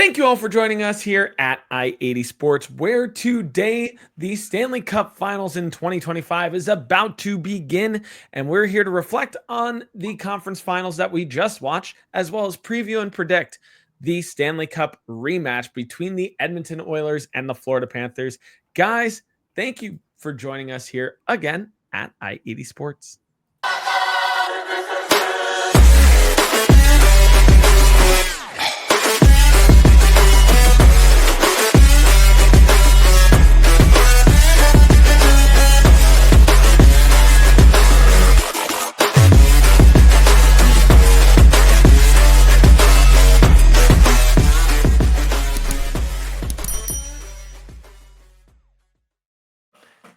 Thank you all for joining us here at I-80 Sports, where today the Stanley Cup Finals in 2025 is about to begin, and we're here to reflect on the conference finals that we just watched, as well as preview and predict the Stanley Cup rematch between the Edmonton Oilers and the Florida Panthers. Guys, thank you for joining us here again at I-80 Sports.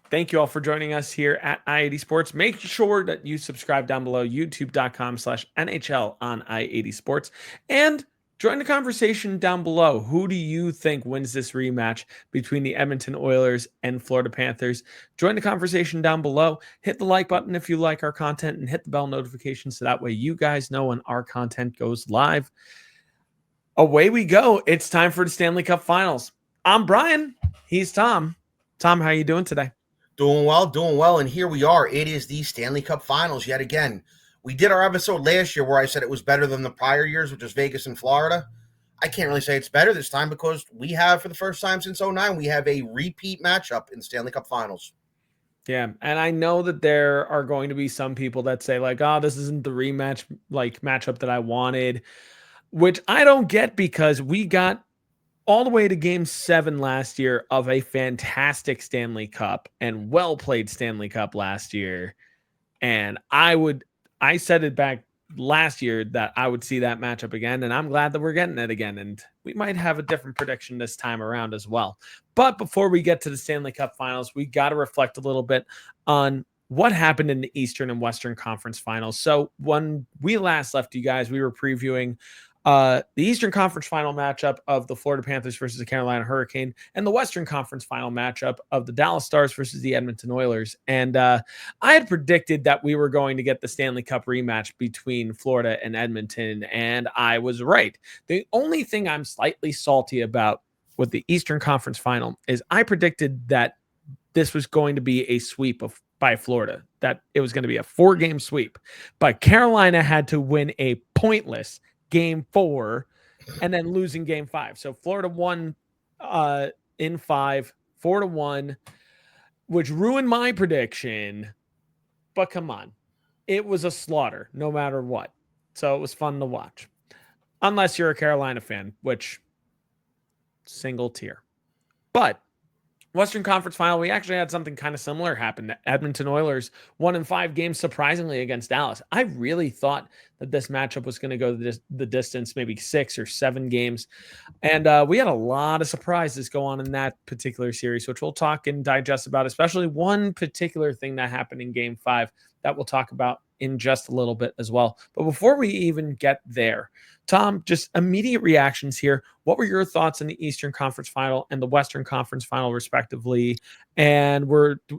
Thank you all for joining us here at I-80 Sports. Make sure that you subscribe down below, youtube.com/NHL on I-80 Sports. And join the conversation down below. Who do you think wins this rematch between the Edmonton Oilers and Florida Panthers? Join the conversation down below. Hit the like button if you like our content and hit the bell notification so that way you guys know when our content goes live. Away we go. It's time for the Stanley Cup Finals. I'm Brian. He's Tom. Tom, how are you doing today? Doing well, and here we are. It is the Stanley Cup Finals yet again. We did our episode last year where I said it was better than the prior years, which was Vegas and Florida. I can't really say it's better this time because we have, for the first time since 2009, we have a repeat matchup in the Stanley Cup Finals. Yeah, and I know that there are going to be some people that say like, oh, this isn't the rematch matchup that I wanted, which I don't get because we got all the way to Game 7 last year of a fantastic Stanley Cup and well-played Stanley Cup last year. And I said it back last year that I would see that matchup again, and I'm glad that we're getting it again. And we might have a different prediction this time around as well. But before we get to the Stanley Cup Finals, we got to reflect a little bit on what happened in the Eastern and Western Conference Finals. So when we last left you guys, we were previewing the Eastern Conference Final matchup of the Florida Panthers versus the Carolina Hurricane, and the Western Conference Final matchup of the Dallas Stars versus the Edmonton Oilers. And I had predicted that we were going to get the Stanley Cup rematch between Florida and Edmonton, and I was right. The only thing I'm slightly salty about with the Eastern Conference Final is I predicted that this was going to be a sweep by Florida, that it was going to be a 4-game sweep, but Carolina had to win a pointless Game 4 and then losing Game 5. So Florida won in 5, 4-1, which ruined my prediction. But come on, it was a slaughter no matter what. So it was fun to watch, unless you're a Carolina fan, which single tier. But Western Conference Final, we actually had something kind of similar happen. The Edmonton Oilers won in 5 games, surprisingly, against Dallas. I really thought that this matchup was going to go the distance, maybe 6 or 7 games. And we had a lot of surprises go on in that particular series, which we'll talk and digest about, especially one particular thing that happened in Game 5 that we'll talk about in just a little bit as well. But before we even get there, Tom, just immediate reactions here. What were your thoughts on the Eastern Conference Final and the Western Conference Final, respectively? And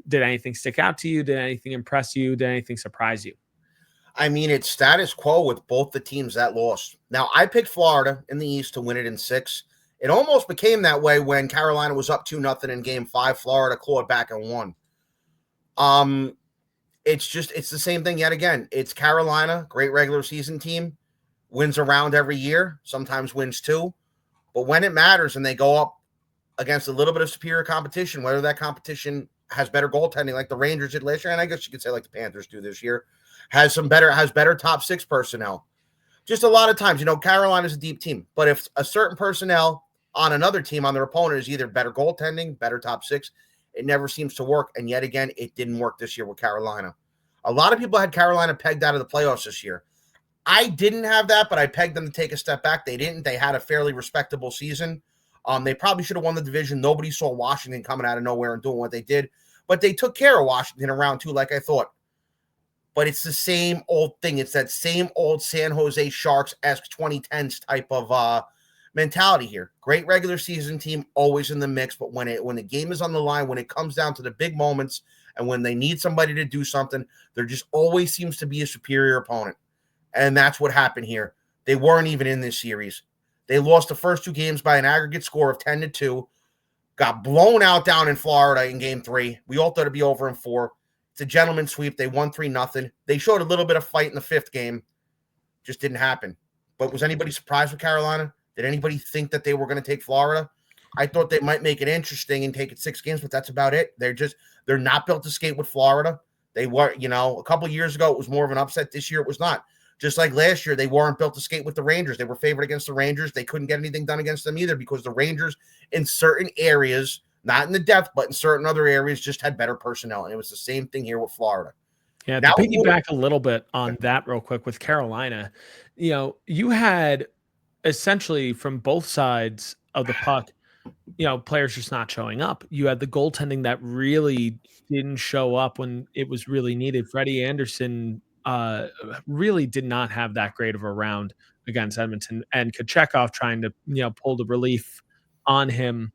did anything stick out to you? Did anything impress you? Did anything surprise you? I mean, it's status quo with both the teams that lost. Now, I picked Florida in the East to win it in 6. It almost became that way when Carolina was up 2-0 in Game 5. Florida clawed back and won. It's the same thing yet again. It's Carolina, great regular season team, wins around every year, sometimes wins 2. But when it matters and they go up against a little bit of superior competition, whether that competition has better goaltending like the Rangers did last year, and I guess you could say like the Panthers do this year, has better top 6 personnel. Just a lot of times, Carolina's a deep team. But if a certain personnel on another team, on their opponent, is either better goaltending, better top 6, it never seems to work. And yet again, it didn't work this year with Carolina. A lot of people had Carolina pegged out of the playoffs this year. I didn't have that, but I pegged them to take a step back. They didn't. They had a fairly respectable season. They probably should have won the division. Nobody saw Washington coming out of nowhere and doing what they did. But they took care of Washington in round 2 like I thought. But it's the same old thing. It's that same old San Jose Sharks-esque 2010s type of mentality here. Great regular season team, always in the mix. But when the game is on the line, when it comes down to the big moments, and when they need somebody to do something, there just always seems to be a superior opponent. And that's what happened here. They weren't even in this series. They lost the first 2 games by an aggregate score of 10-2. Got blown out down in Florida in game 3. We all thought it'd be over in 4. It's a gentleman's sweep. They won 3-0. They showed a little bit of fight in the 5th game. Just didn't happen. But was anybody surprised with Carolina? Did anybody think that they were going to take Florida? I thought they might make it interesting and take it 6 games, but that's about it. They're not built to skate with Florida. They were, a couple of years ago, it was more of an upset. This year, it was not. Just like last year, they weren't built to skate with the Rangers. They were favored against the Rangers. They couldn't get anything done against them either because the Rangers, in certain areas, not in the depth, but in certain other areas, just had better personnel. And it was the same thing here with Florida. Yeah, to piggyback a little bit on that real quick with Carolina, you had essentially from both sides of the puck, players just not showing up. You had the goaltending that really didn't show up when it was really needed. Freddie Anderson really did not have that great of a round against Edmonton, and Kochetkov trying to pull the relief on him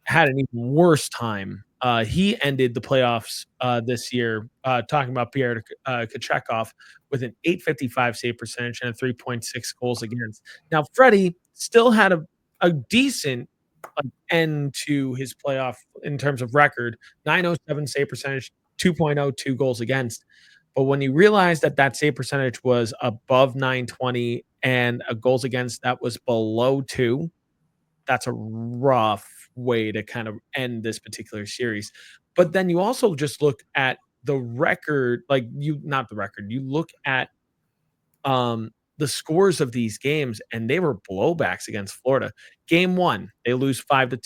had an even worse time. He ended the playoffs this year, talking about Pierre Kochetkov, with an .855 save percentage and a 3.6 goals against. Now, Freddie still had a decent end to his playoff in terms of record, .907 save percentage, 2.02 goals against. But when you realize that save percentage was above .920 and a goals against that was below 2, that's a rough way to kind of end this particular series. But then you also just look at the record, not the record, you look at the scores of these games, and they were blowbacks against Florida. Game 1, they lose 5-2.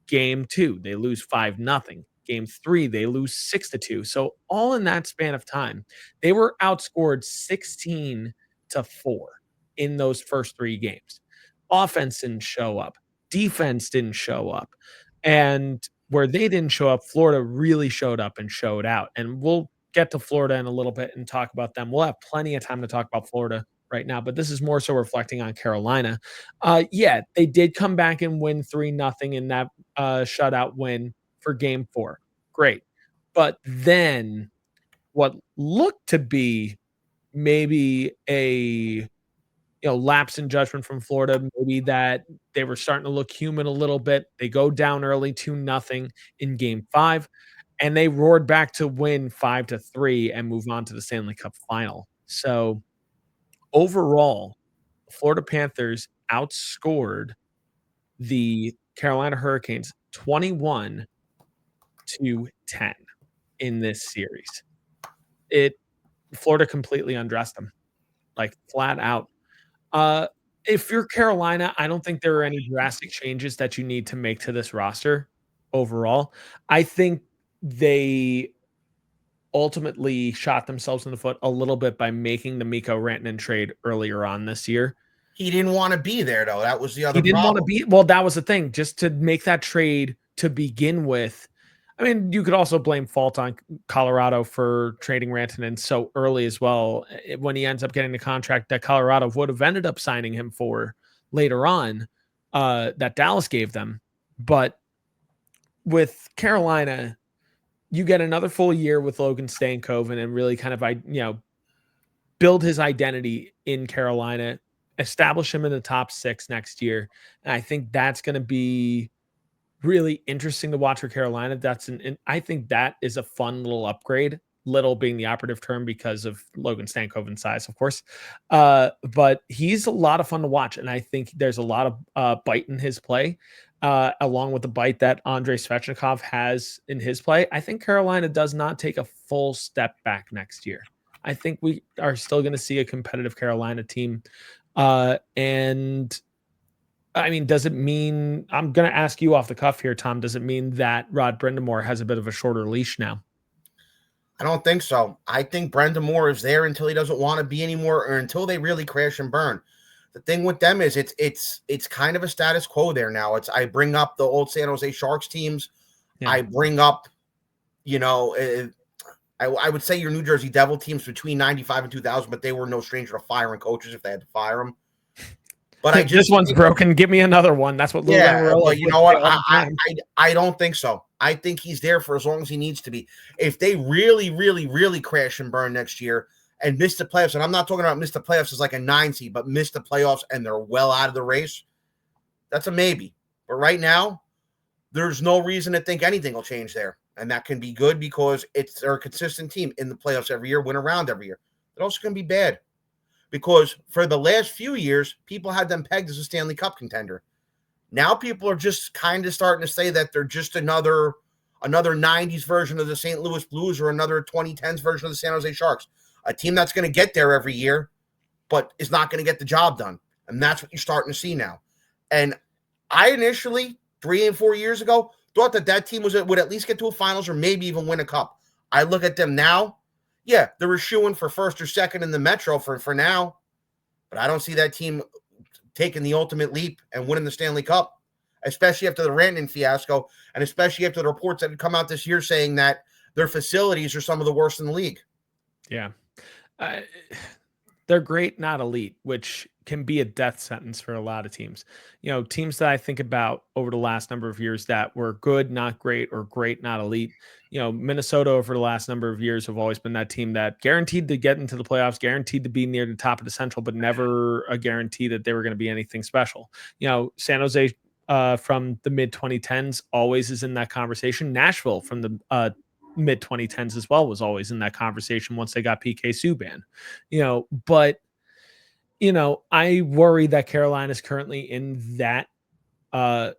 Game 2, they lose 5-0. Game 3, they lose 6-2. So all in that span of time, they were outscored 16-4 in those first 3 games. Offense didn't show up. Defense didn't show up. And where they didn't show up, Florida really showed up and showed out. And we'll get to Florida in a little bit and talk about them. We'll have plenty of time to talk about Florida right now, but this is more so reflecting on Carolina. They did come back and win 3-0 in that shutout win for game 4. Great. But then what looked to be maybe a lapse in judgment from Florida, maybe that they were starting to look human a little bit. They go down early 2-0 in game 5, and they roared back to win 5-3 and move on to the Stanley Cup final. So overall, the Florida Panthers outscored the Carolina Hurricanes 21-10 in this series. Florida completely undressed them, flat out. If you're Carolina, I don't think there are any drastic changes that you need to make to this roster overall. I think they ultimately shot themselves in the foot a little bit by making the Mikko Rantanen trade earlier on this year. He didn't want to be there, though. That was the other problem. He didn't want to be. Well, that was the thing. Just to make that trade to begin with. I mean, you could also blame fault on Colorado for trading Rantanen so early as well, when he ends up getting the contract that Colorado would have ended up signing him for later on, that Dallas gave them. But with Carolina, you get another full year with Logan Stankoven and really kind of, build his identity in Carolina, establish him in the top 6 next year. And I think that's going to be really interesting to watch for Carolina. I think that is a fun little upgrade, little being the operative term because of Logan Stankoven's size, of course. But he's a lot of fun to watch. And I think there's a lot of bite in his play, along with the bite that Andrei Svechnikov has in his play. I think Carolina does not take a full step back next year. I think we are still going to see a competitive Carolina team. And I mean, does it mean, I'm going to ask you off the cuff here, Tom, does it mean that Rod Brind'Amour has a bit of a shorter leash now? I don't think so. I think Brind'Amour is there until he doesn't want to be anymore, or until they really crash and burn. The thing with them is it's kind of a status quo there now. I bring up the old San Jose Sharks teams. Yeah. I bring up, I would say your New Jersey Devil teams between 95 and 2000, but they were no stranger to firing coaches if they had to fire them. But this one's broken. Give me another one. That's what. But you know what? I don't think so. I think he's there for as long as he needs to be. If they really, really, really crash and burn next year and miss the playoffs, and I'm not talking about miss the playoffs as like a 9 seed, but miss the playoffs and they're well out of the race, That's a maybe. But right now, there's no reason to think anything will change there. And that can be good because they're a consistent team in the playoffs every year, win around every year. It also can be bad because for the last few years, people had them pegged as a Stanley Cup contender. Now people are just kind of starting to say that they're just another 90s version of the St. Louis Blues or another 2010s version of the San Jose Sharks. A team that's going to get there every year, but is not going to get the job done. And that's what you're starting to see now. And I initially, 3 and 4 years ago, thought that team would at least get to a finals or maybe even win a cup. I look at them now. Yeah, they're shooing for first or second in the Metro for now. But I don't see that team taking the ultimate leap and winning the Stanley Cup, especially after the Rantanen fiasco, and especially after the reports that had come out this year saying that their facilities are some of the worst in the league. Yeah. They're great, not elite, which can be a death sentence for a lot of teams. Teams that I think about over the last number of years that were good, not great, or great, not elite. Minnesota over the last number of years have always been that team that guaranteed to get into the playoffs, guaranteed to be near the top of the Central, but never a guarantee that they were going to be anything special. San Jose from the mid 2010s always is in that conversation. Nashville from the mid 2010s as well was always in that conversation once they got PK Subban. But I worry that Carolina is currently in that kind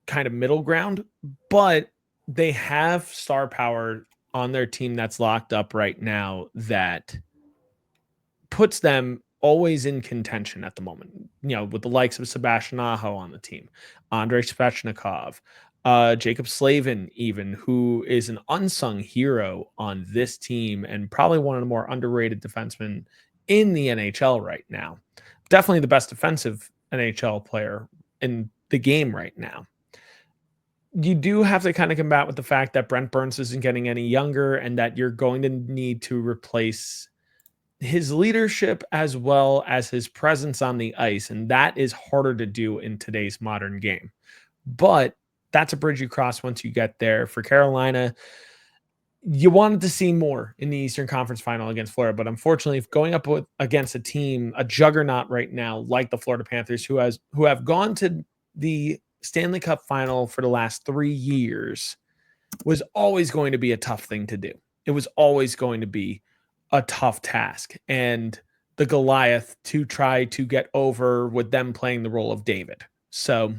of middle ground, but they have star power on their team that's locked up right now that puts them always in contention at the moment, with the likes of Sebastian Aho on the team, Andrei Svechnikov, Jacob Slavin, even, who is an unsung hero on this team and probably one of the more underrated defensemen in the NHL right now. Definitely the best defensive NHL player in the game right now. You do have to kind of combat with the fact that Brent Burns isn't getting any younger and that you're going to need to replace his leadership as well as his presence on the ice. And that is harder to do in today's modern game. But that's a bridge you cross once you get there. For Carolina, you wanted to see more in the Eastern Conference Final against Florida, but unfortunately, going up against a juggernaut right now, like the Florida Panthers, who have gone to the Stanley Cup Final for the last 3 years, was always going to be a tough thing to do. It was always going to be a tough task, and the Goliath to try to get over with them playing the role of David. So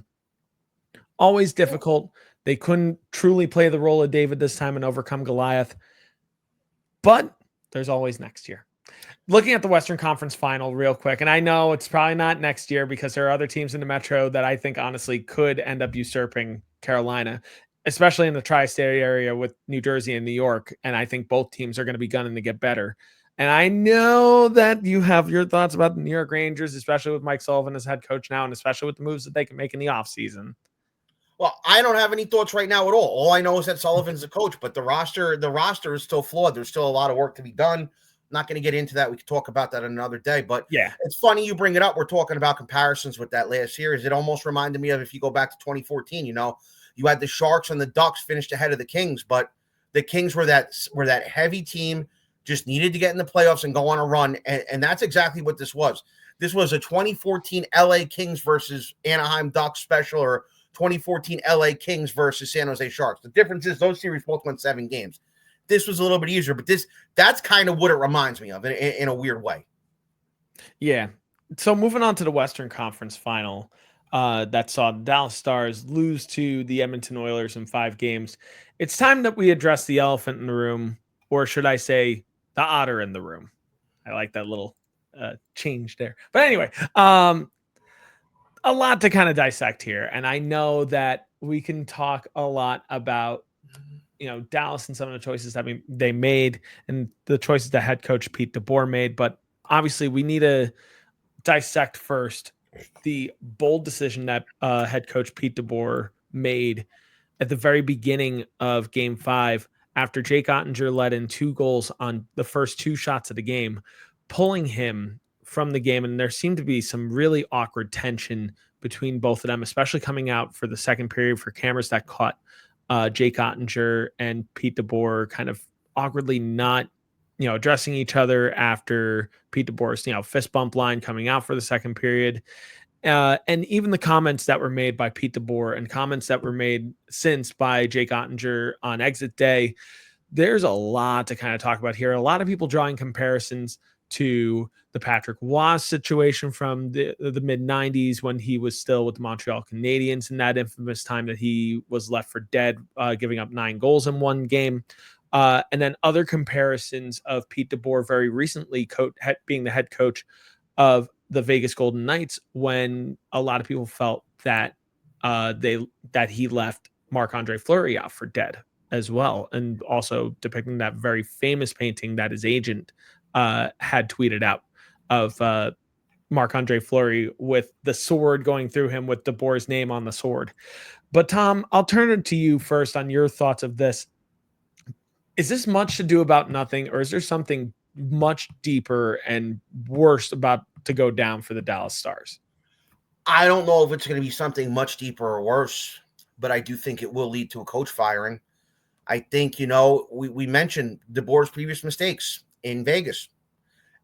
always difficult. They couldn't truly play the role of David this time and overcome Goliath, but there's always next year. Looking at the Western Conference Final real quick, and I know it's probably not next year because there are other teams in the Metro that I think honestly could end up usurping Carolina, especially in the tri-state area with New Jersey and New York. And I think both teams are going to be gunning to get better. And I know that you have your thoughts about the New York Rangers, especially with Mike Sullivan as head coach now, and especially with the moves that they can make in the offseason. Well, I don't have any thoughts right now at all. All I know is that Sullivan's the coach, but the roster is still flawed. There's still a lot of work to be done. I'm not going to get into that. We can talk about that another day. But yeah, it's funny you bring it up. We're talking about comparisons with that last series. It almost reminded me of, if you go back to 2014, you had the Sharks and the Ducks finished ahead of the Kings, but the Kings were that heavy team, just needed to get in the playoffs and go on a run. And that's exactly what this was. This was a 2014 LA Kings versus Anaheim Ducks special, or 2014 LA Kings versus San Jose Sharks. The difference is those series both went 7 games. This was a little bit easier, but that's kind of what it reminds me of in a weird way. Yeah. So moving on to the Western Conference Final, that saw the Dallas Stars lose to the Edmonton Oilers in 5 games. It's time that we address the elephant in the room, or should I say the otter in the room. I like that little change there. But anyway, a lot to kind of dissect here. And I know that we can talk a lot about, Dallas and some of the choices that they made and the choices that head coach Pete DeBoer made. But obviously we need to dissect first the bold decision that head coach Pete DeBoer made at the very beginning of Game 5 after Jake Ottinger let in 2 goals on the first 2 shots of the game, pulling him from the game. And there seemed to be some really awkward tension between both of them, especially coming out for the second period for cameras that caught Jake Ottinger and Pete DeBoer kind of awkwardly not, addressing each other after Pete DeBoer's, fist bump line coming out for the second period. And even the comments that were made by Pete DeBoer and comments that were made since by Jake Ottinger on exit day, there's a lot to kind of talk about here. A lot of people drawing comparisons to the Patrick Waugh situation from the mid 90s when he was still with the Montreal Canadiens in that infamous time that he was left for dead, giving up 9 goals in one game. And then other comparisons of Pete DeBoer very recently being the head coach of the Vegas Golden Knights, when a lot of people felt that that he left Marc-Andre Fleury out for dead as well, and also depicting that very famous painting that his agent had tweeted out of Marc-Andre Fleury with the sword going through him with DeBoer's name on the sword. But Tom, I'll turn it to you first on your thoughts of this. Is this much to do about nothing, or is there something much deeper and worse about to go down for the Dallas Stars? I don't know if it's going to be something much deeper or worse, but I do think it will lead to a coach firing. I think, we mentioned DeBoer's previous mistakes in Vegas.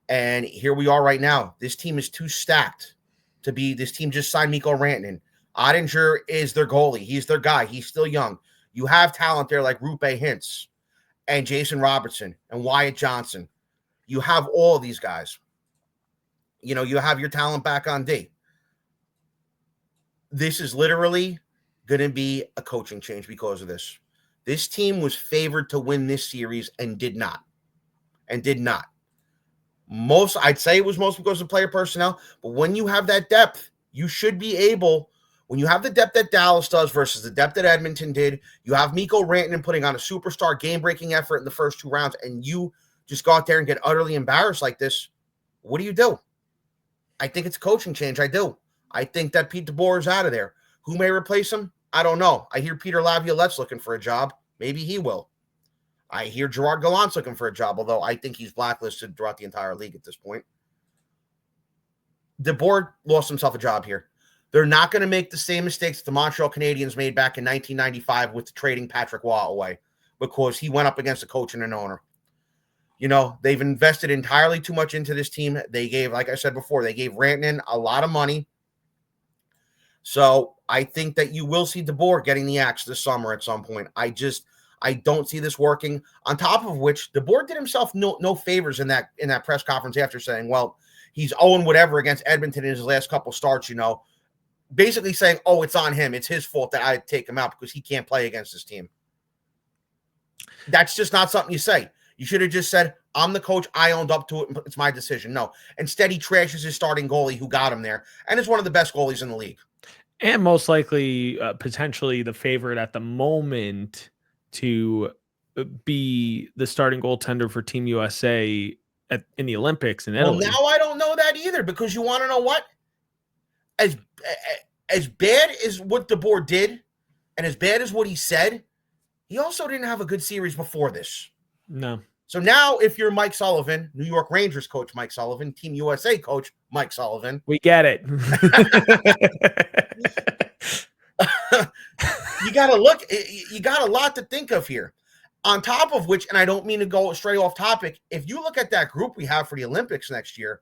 And here we are right now. This team is too stacked to be. This team just signed Mikko Rantanen. Ottinger is their goalie. He's their guy. He's still young. You have talent there like Rupe Hintz and Jason Robertson and Wyatt Johnson. You have all of these guys. You have your talent back on D. This is literally going to be a coaching change because of this. This team was favored to win this series and did not. I'd say it was mostly because of player personnel, but when you have that depth, you should be able, when you have the depth that Dallas does versus the depth that Edmonton did, you have Mikko Rantanen putting on a superstar game-breaking effort in the first 2 rounds, and you just go out there and get utterly embarrassed like this. What do? I think it's a coaching change. I do. I think that Pete DeBoer is out of there. Who may replace him? I don't know. I hear Peter Laviolette's looking for a job. Maybe he will. I hear Gerard Gallant's looking for a job, although I think he's blacklisted throughout the entire league at this point. DeBoer lost himself a job here. They're not going to make the same mistakes that the Montreal Canadiens made back in 1995 with trading Patrick Waugh away, because he went up against a coach and an owner. They've invested entirely too much into this team. They gave, like I said before, they gave Rantanen a lot of money. So I think that you will see DeBoer getting the axe this summer at some point. I don't see this working. On top of which, DeBoer did himself no favors in that press conference after saying, well, he's 0 whatever against Edmonton in his last couple starts, basically saying, oh, it's on him. It's his fault that I take him out because he can't play against this team. That's just not something you say. You should have just said, I'm the coach. I owned up to it. It's my decision. No. Instead, he trashes his starting goalie who got him there and is one of the best goalies in the league. And most likely, potentially the favorite at the moment to be the starting goaltender for Team USA in the Olympics in Italy. Well, now I don't know that either, because you want to know what? As bad as what DeBoer did and as bad as what he said, he also didn't have a good series before this. No. So now if you're Mike Sullivan, New York Rangers coach Mike Sullivan, Team USA coach Mike Sullivan. We get it. You got to look. You got a lot to think of here. On top of which, and I don't mean to go straight off topic, if you look at that group we have for the Olympics next year,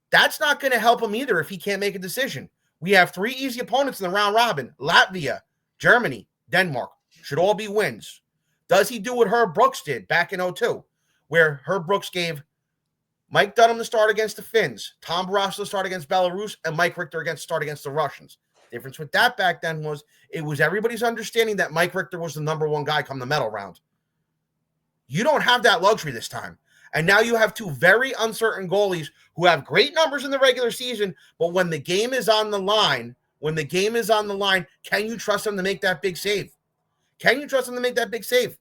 that's not going to help him either if he can't make a decision. We have 3 easy opponents in the round robin: Latvia, Germany, Denmark. Should all be wins. Does he do what Herb Brooks did back in 2002, where Herb Brooks gave Mike Dunham the start against the Finns, Tom Barrasso the start against Belarus, and Mike Richter start against the Russians? Difference with that back then was it was everybody's understanding that Mike Richter was the number 1 guy come the medal round. You don't have that luxury this time. And now you have 2 very uncertain goalies who have great numbers in the regular season, but when the game is on the line, can you trust them to make that big save?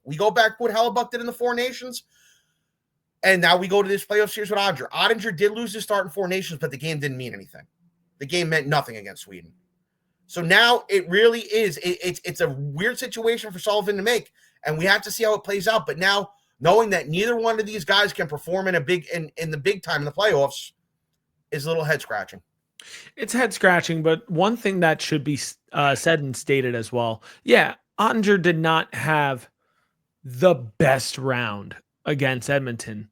We go back to what Hellebuck did in the 4 Nations, and now we go to this playoff series with Ottinger. Ottinger did lose his start in 4 Nations, but the game didn't mean anything. The game meant nothing against Sweden. So now it really is. It's a weird situation for Sullivan to make, and we have to see how it plays out. But now, knowing that neither one of these guys can perform in the big time in the playoffs is a little head scratching. It's head scratching, but one thing that should be said and stated as well. Yeah, Ottinger did not have the best round against Edmonton,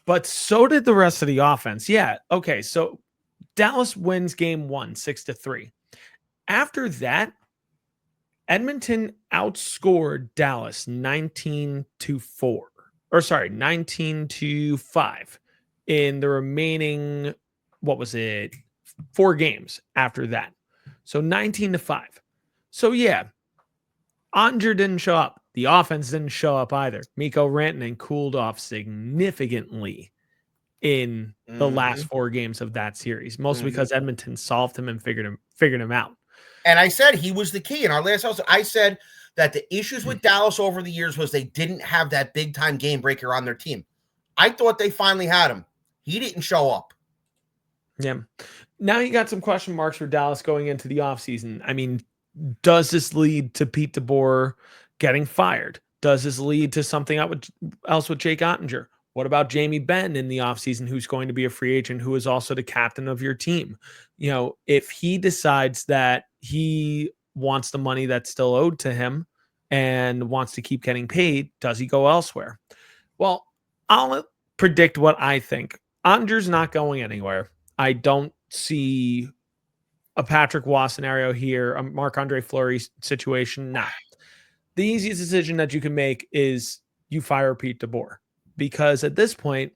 but so did the rest of the offense. Yeah, okay, so Dallas wins game 1, 6-3. After that, Edmonton outscored Dallas 19-4. Or sorry, 19-5 in the remaining, what was it, 4 games after that. So 19-5. So yeah, Ottinger didn't show up. The offense didn't show up either. Mikko Rantanen cooled off significantly in the last 4 games of that series, mostly because Edmonton solved him and figured him out. And I said he was the key in our last episode. I said that the issues with Dallas over the years was they didn't have that big time game breaker on their team. I thought they finally had him. He didn't show up. Yeah. Now you got some question marks for Dallas going into the offseason. I mean, does this lead to Pete DeBoer getting fired? Does this lead to something else with Jake Ottinger? What about Jamie Benn in the offseason, who's going to be a free agent, who is also the captain of your team? You know, if he decides that he wants the money that's still owed to him and wants to keep getting paid, does he go elsewhere? Well, I'll predict what I think. Ottinger's not going anywhere. I don't see a Patrick Waugh scenario here, a Marc-Andre Fleury situation. Nah. The easiest decision that you can make is you fire Pete DeBoer, because at this point,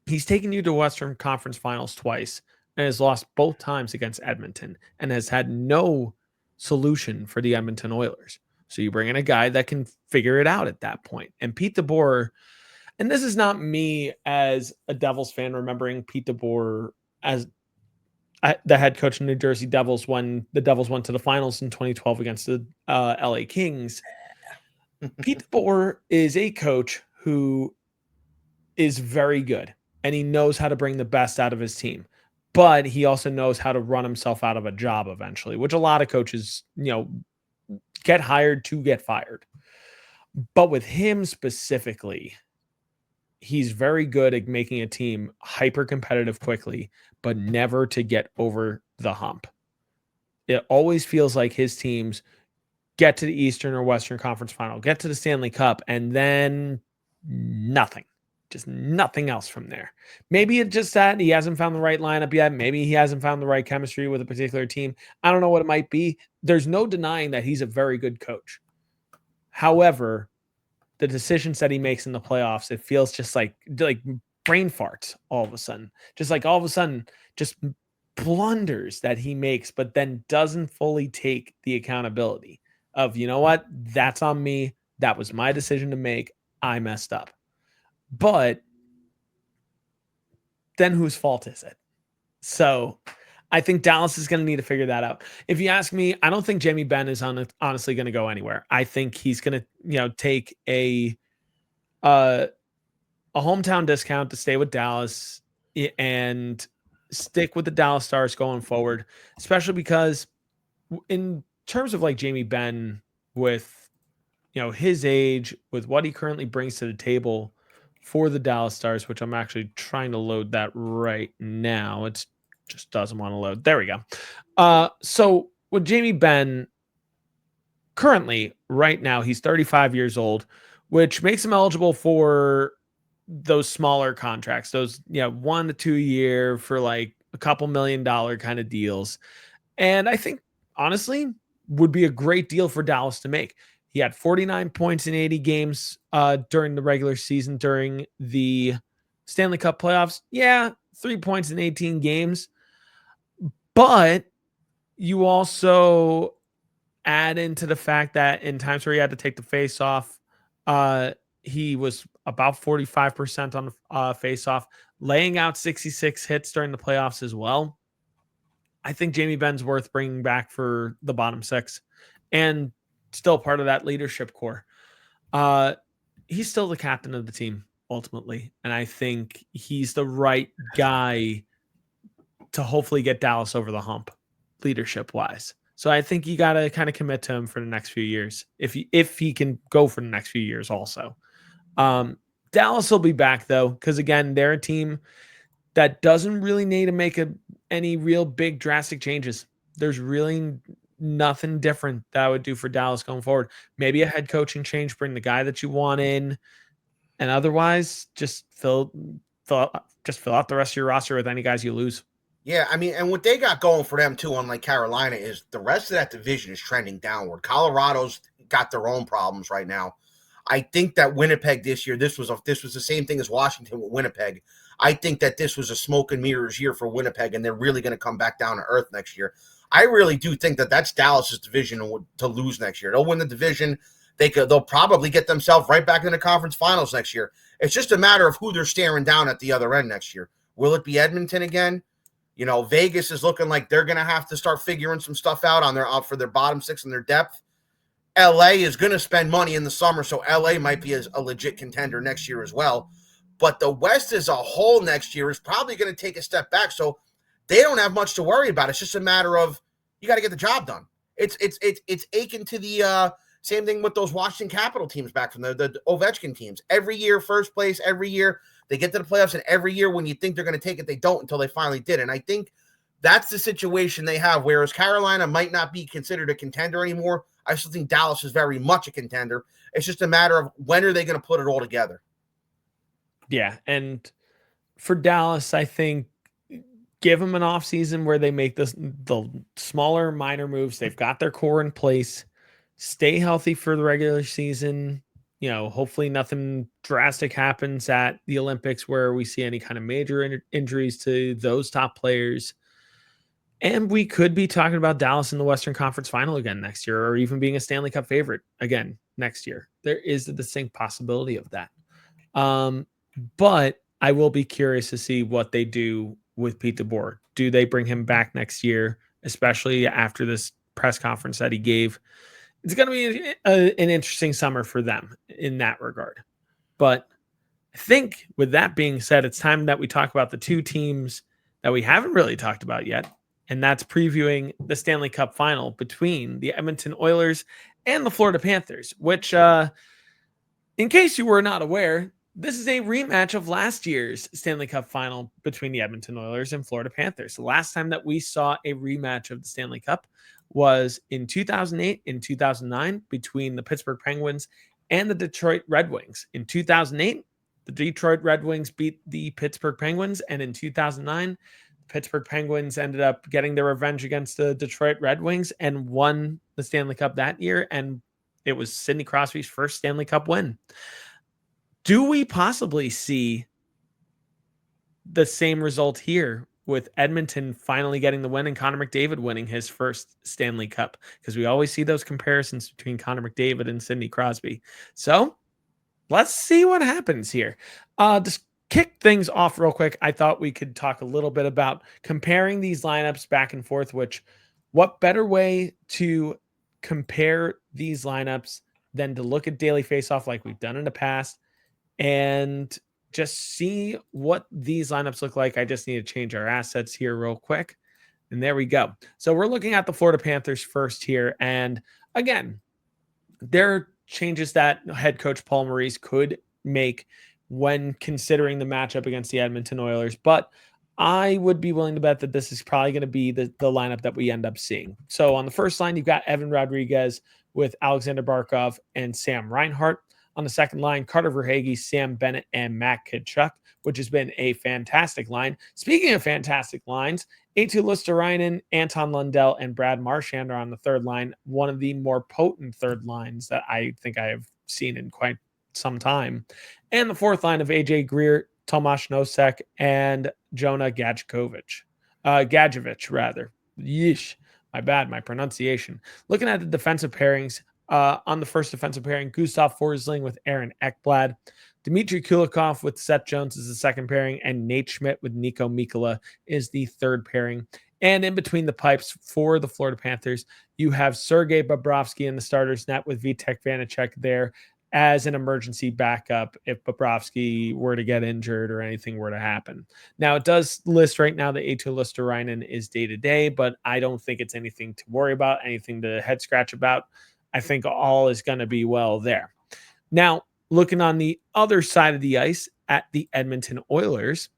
he's taken you to Western Conference Finals twice and has lost both times against Edmonton and has had no solution for the Edmonton Oilers. So you bring in a guy that can figure it out at that point. And Pete DeBoer, and this is not me as a Devils fan remembering Pete DeBoer as the head coach of New Jersey Devils when the Devils went to the finals in 2012 against the LA Kings. Pete DeBoer is a coach who is very good, and he knows how to bring the best out of his team, but he also knows how to run himself out of a job eventually, which a lot of coaches, get hired to get fired. But with him specifically, he's very good at making a team hyper competitive quickly, but never to get over the hump. It always feels like his teams get to the Eastern or Western Conference Final, get to the Stanley Cup, and then nothing. Just nothing else from there. Maybe it's just that he hasn't found the right lineup yet. Maybe he hasn't found the right chemistry with a particular team. I don't know what it might be. There's no denying that he's a very good coach. However, the decisions that he makes in the playoffs, it feels just like brain farts all of a sudden. Just like all of a sudden, just blunders that he makes, but then doesn't fully take the accountability of, you know what? That's on me. That was my decision to make. I messed up. But then whose fault is it? So I think Dallas is going to need to figure that out. If you ask me, I don't think Jamie Benn is honestly going to go anywhere. I think he's going to, take a hometown discount to stay with Dallas and stick with the Dallas Stars going forward, especially because in terms of like Jamie Benn with, his age, with what he currently brings to the table for the Dallas Stars, which I'm actually trying to load that right now. It's just doesn't want to load. There we go. So with Jamie Benn, currently, right now, he's 35 years old, which makes him eligible for those smaller contracts, those 1 to 2 year for like a couple $1 million kind of deals. And I think honestly would be a great deal for Dallas to make. He had 49 points in 80 games during the regular season, during the Stanley Cup playoffs. Yeah, 3 points in 18 games. But you also add into the fact that in times where he had to take the face off, he was about 45% on the face off, laying out 66 hits during the playoffs as well. I think Jamie Benn's worth bringing back for the bottom six and still part of that leadership core. He's still the captain of the team ultimately. And I think he's the right guy to hopefully get Dallas over the hump leadership wise. So I think you got to kind of commit to him for the next few years. If he can go for the next few years also. Dallas will be back though, because again, they're a team that doesn't really need to make any real big drastic changes. There's really nothing different that I would do for Dallas going forward. Maybe a head coaching change, bring the guy that you want in, and otherwise just fill out the rest of your roster with any guys you lose. Yeah, I mean, and what they got going for them too, unlike Carolina, is the rest of that division is trending downward. Colorado's got their own problems right now. I think that Winnipeg this year, this was the same thing as Washington with Winnipeg. I think that this was a smoke and mirrors year for Winnipeg, and they're really going to come back down to earth next year. I really do think that that's Dallas's division to lose next year. They'll win the division. They'll probably get themselves right back in the conference finals next year. It's just a matter of who they're staring down at the other end next year. Will it be Edmonton again? You know, Vegas is looking like they're going to have to start figuring some stuff out for their bottom six and their depth. LA is going to spend money in the summer, so LA might be a legit contender next year as well. But the West as a whole next year is probably going to take a step back, so they don't have much to worry about. It's just a matter of you got to get the job done. It's akin to the same thing with those Washington Capital teams back from the Ovechkin teams. Every year, first place, every year they get to the playoffs, and every year when you think they're going to take it, they don't until they finally did. And I think that's the situation they have, whereas Carolina might not be considered a contender anymore. I still think Dallas is very much a contender. It's just a matter of when are they going to put it all together. Yeah, and for Dallas, I think give them an offseason where they make the smaller minor moves. They've got their core in place. Stay healthy for the regular season. You know, hopefully nothing drastic happens at the Olympics where we see any kind of major injuries to those top players. And we could be talking about Dallas in the Western Conference Final again next year, or even being a Stanley Cup favorite again next year. There is a distinct possibility of that. But I will be curious to see what they do with Pete DeBoer. Do they bring him back next year, especially after this press conference that he gave? It's going to be an interesting summer for them in that regard. But I think with that being said, it's time that we talk about the two teams that we haven't really talked about yet. And that's previewing the Stanley Cup final between the Edmonton Oilers and the Florida Panthers, which, in case you were not aware, this is a rematch of last year's Stanley Cup final between the Edmonton Oilers and Florida Panthers. The last time that we saw a rematch of the Stanley Cup was in 2008 and 2009 between the Pittsburgh Penguins and the Detroit Red Wings. In 2008, the Detroit Red Wings beat the Pittsburgh Penguins, and in 2009, the Pittsburgh Penguins ended up getting their revenge against the Detroit Red Wings and won the Stanley Cup that year, and it was Sidney Crosby's first Stanley Cup win. Do we possibly see the same result here with Edmonton finally getting the win and Connor McDavid winning his first Stanley Cup? Because we always see those comparisons between Connor McDavid and Sidney Crosby. So let's see what happens here. Just kick things off real quick. I thought we could talk a little bit about comparing these lineups back and forth, what better way to compare these lineups than to look at daily faceoff like we've done in the past and just see what these lineups look like. I just need to change our assets here real quick. And there we go. So we're looking at the Florida Panthers first here. And again, there are changes that head coach Paul Maurice could make when considering the matchup against the Edmonton Oilers. But I would be willing to bet that this is probably going to be the lineup that we end up seeing. So on the first line, you've got Evan Rodriguez with Alexander Barkov and Sam Reinhart. On the second line, Carter Verhaeghe, Sam Bennett, and Matt Tkachuk, which has been a fantastic line. Speaking of fantastic lines, Eetu Luostarinen, Anton Lundell, and Brad Marchand are on the third line, one of the more potent third lines that I think I have seen in quite some time. And the fourth line of AJ Greer, Tomasz Nosek, and Jonah Gadjevich. Yeesh, my bad, my pronunciation. Looking at the defensive pairings, on the first defensive pairing, Gustav Forsling with Aaron Ekblad, Dmitry Kulikov with Seth Jones is the second pairing, and Nate Schmidt with Nico Mikkola is the third pairing. And in between the pipes for the Florida Panthers, you have Sergei Bobrovsky in the starter's net with Vitek Vanacek there as an emergency backup if Bobrovsky were to get injured or anything were to happen. Now, it does list right now that Eetu Luostarinen is day-to-day, but I don't think it's anything to worry about, anything to head scratch about. I think all is going to be well there. Now, looking on the other side of the ice at the Edmonton Oilers,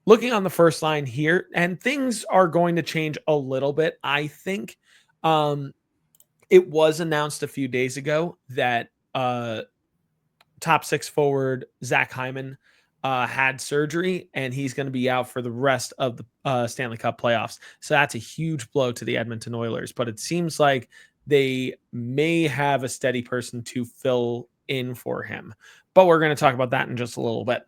looking on the first line here, and things are going to change a little bit. I think it was announced a few days ago that top six forward Zach Hyman had surgery, and he's going to be out for the rest of the Stanley Cup playoffs. So that's a huge blow to the Edmonton Oilers. But it seems like they may have a steady person to fill in for him. But we're going to talk about that in just a little bit.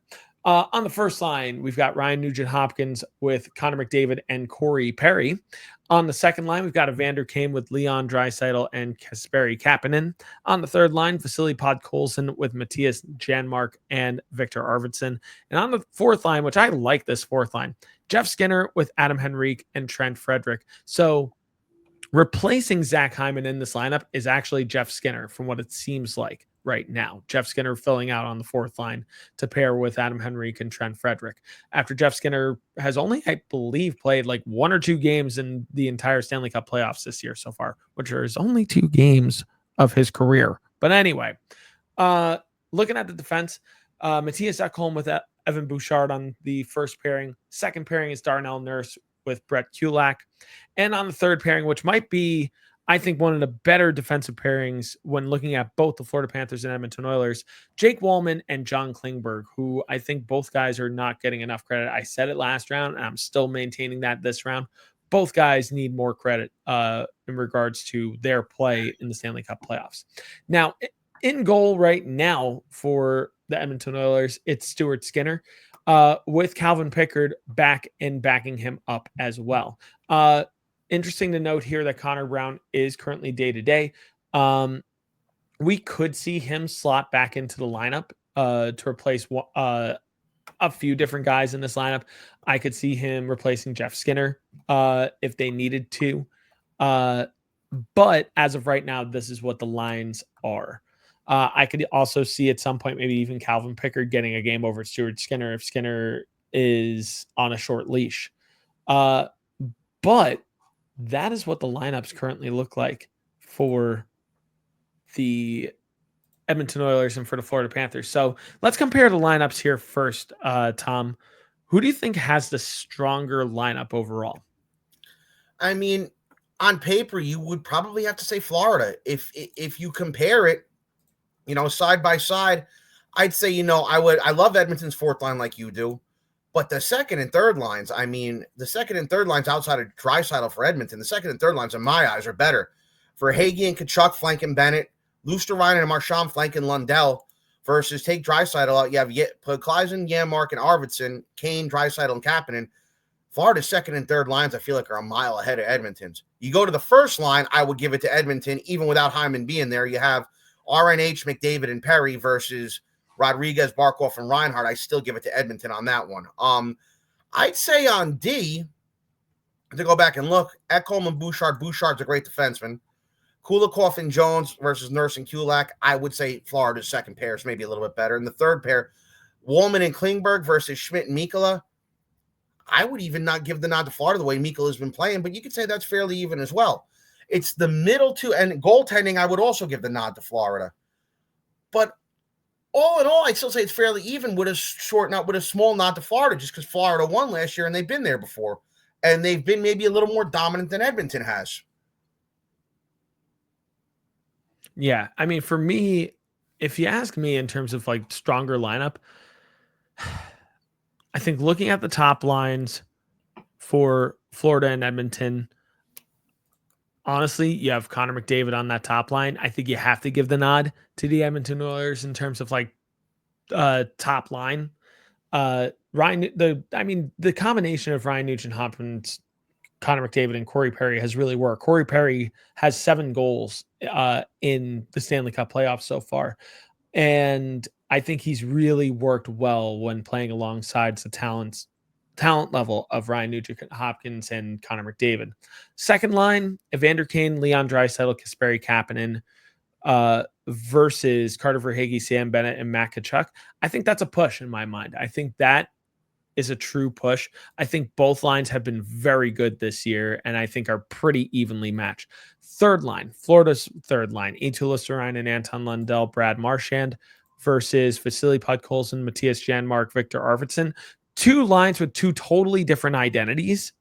On the first line, we've got Ryan Nugent-Hopkins with Connor McDavid and Corey Perry. On the second line, we've got Evander Kane with Leon Draisaitl and Kasperi Kapanen. On the third line, Vasily Podkolzin with Matthias Janmark and Victor Arvidsson. And on the fourth line, which I like this fourth line, Jeff Skinner with Adam Henrique and Trent Frederick. So replacing Zach Hyman in this lineup is actually Jeff Skinner from what it seems like right now. Jeff Skinner filling out on the fourth line to pair with Adam Henrique and Trent Frederick. After Jeff Skinner has only, I believe, played like 1 or 2 games in the entire Stanley Cup playoffs this year so far, which is only 2 games of his career. But anyway, looking at the defense, Matthias Ekholm with Evan Bouchard on the first pairing. Second pairing is Darnell Nurse with Brett Kulak. And on the third pairing, which might be, I think, one of the better defensive pairings when looking at both the Florida Panthers and Edmonton Oilers, Jake Wallman and John Klingberg, who I think both guys are not getting enough credit. I said it last round, and I'm still maintaining that this round. Both guys need more credit in regards to their play in the Stanley Cup playoffs. Now, in goal right now for the Edmonton Oilers, it's Stuart Skinner with Calvin Pickard back and backing him up as well. Interesting to note here that Connor Brown is currently day-to-day. We could see him slot back into the lineup to replace a few different guys in this lineup. I could see him replacing Jeff Skinner if they needed to. But as of right now, this is what the lines are. I could also see at some point maybe even Calvin Pickard getting a game over Stuart Skinner if Skinner is on a short leash. But that is what the lineups currently look like for the Edmonton Oilers and for the Florida Panthers. So let's compare the lineups here first, Tom. Who do you think has the stronger lineup overall? I mean, on paper, you would probably have to say Florida. If you compare it, side by side, I'd say, I love Edmonton's fourth line like you do. But the second and third lines, the second and third lines outside of Draisaitl for Edmonton, the second and third lines in my eyes are better. For Hagee and Tkachuk flanking Bennett, Luosterainen and Marchand flanking Lundell versus take Draisaitl out. You have Podkolzin, Janmark, and Arvidsson, Kane, Draisaitl, and Kapanen. Florida's second and third lines, I feel like, are a mile ahead of Edmonton's. You go to the first line, I would give it to Edmonton, even without Hyman being there. You have RNH, McDavid, and Perry versus Rodriguez, Barkov, and Reinhart. I still give it to Edmonton on that one. I'd say on D, to go back and look, Ekholm and Bouchard. Bouchard's a great defenseman. Kulikov and Jones versus Nurse and Kulak. I would say Florida's second pair is maybe a little bit better. And the third pair, Wallman and Klingberg versus Schmidt and Mikkola. I would even not give the nod to Florida the way Mikkola's been playing, but you could say that's fairly even as well. It's the middle two, and goaltending, I would also give the nod to Florida. But all in all, I'd still say it's fairly even with a small nod to Florida, just because Florida won last year and they've been there before. And they've been maybe a little more dominant than Edmonton has. Yeah. I mean, for me, if you ask me in terms of like stronger lineup, I think looking at the top lines for Florida and Edmonton, honestly, you have Connor McDavid on that top line. I think you have to give the nod to the Edmonton Oilers in terms of like top line. The combination of Ryan Nugent-Hopkins, Connor McDavid, and Corey Perry has really worked. Corey Perry has 7 goals in the Stanley Cup playoffs so far. And I think he's really worked well when playing alongside the talent level of Ryan Nugent-Hopkins and Connor McDavid. Second line, Evander Kane, Leon Draisaitl, Kasperi Kapanen versus Carter Verhaeghe, Sam Bennett, and Matt Tkachuk. I think that's a push in my mind. I think that is a true push. I think both lines have been very good this year, and I think are pretty evenly matched. Third line, Florida's third line, Eetu Luostarinen and Anton Lundell, Brad Marchand versus Vasily Podkolzin, Matthias Janmark, Victor Arvidsson. 2 lines with 2 totally different identities,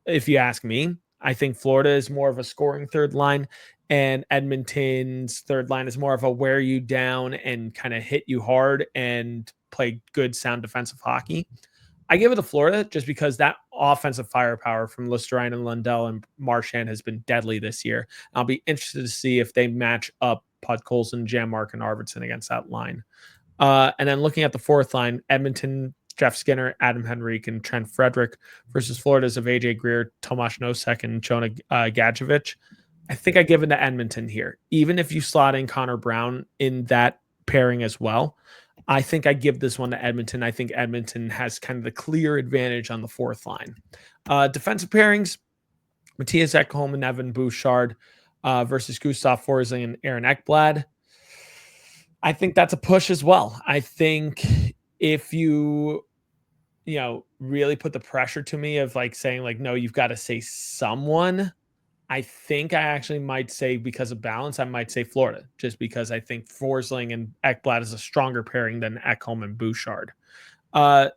if you ask me. I think Florida is more of a scoring third line, and Edmonton's third line is more of a wear you down and kind of hit you hard and play good, sound defensive hockey. I give it to Florida just because that offensive firepower from Listerine and Lundell and Marchand has been deadly this year. I'll be interested to see if they match up Podkolzin, Janmark, and Arvidsson against that line. And then looking at the fourth line, Edmonton, Jeff Skinner, Adam Henrique, and Trent Frederick versus Florida's of AJ Greer, Tomas Nosek, and Jonah Gadjevich. I think I give it to Edmonton here. Even if you slot in Connor Brown in that pairing as well, I think I give this one to Edmonton. I think Edmonton has kind of the clear advantage on the fourth line. Defensive pairings, Matthias Ekholm and Evan Bouchard versus Gustav Forsling and Aaron Ekblad. I think that's a push as well. I think if you really put the pressure to me of like saying like, no, you've got to say someone, I think I actually might say, because of balance, I might say Florida, just because I think Forsling and Ekblad is a stronger pairing than Ekholm and Bouchard.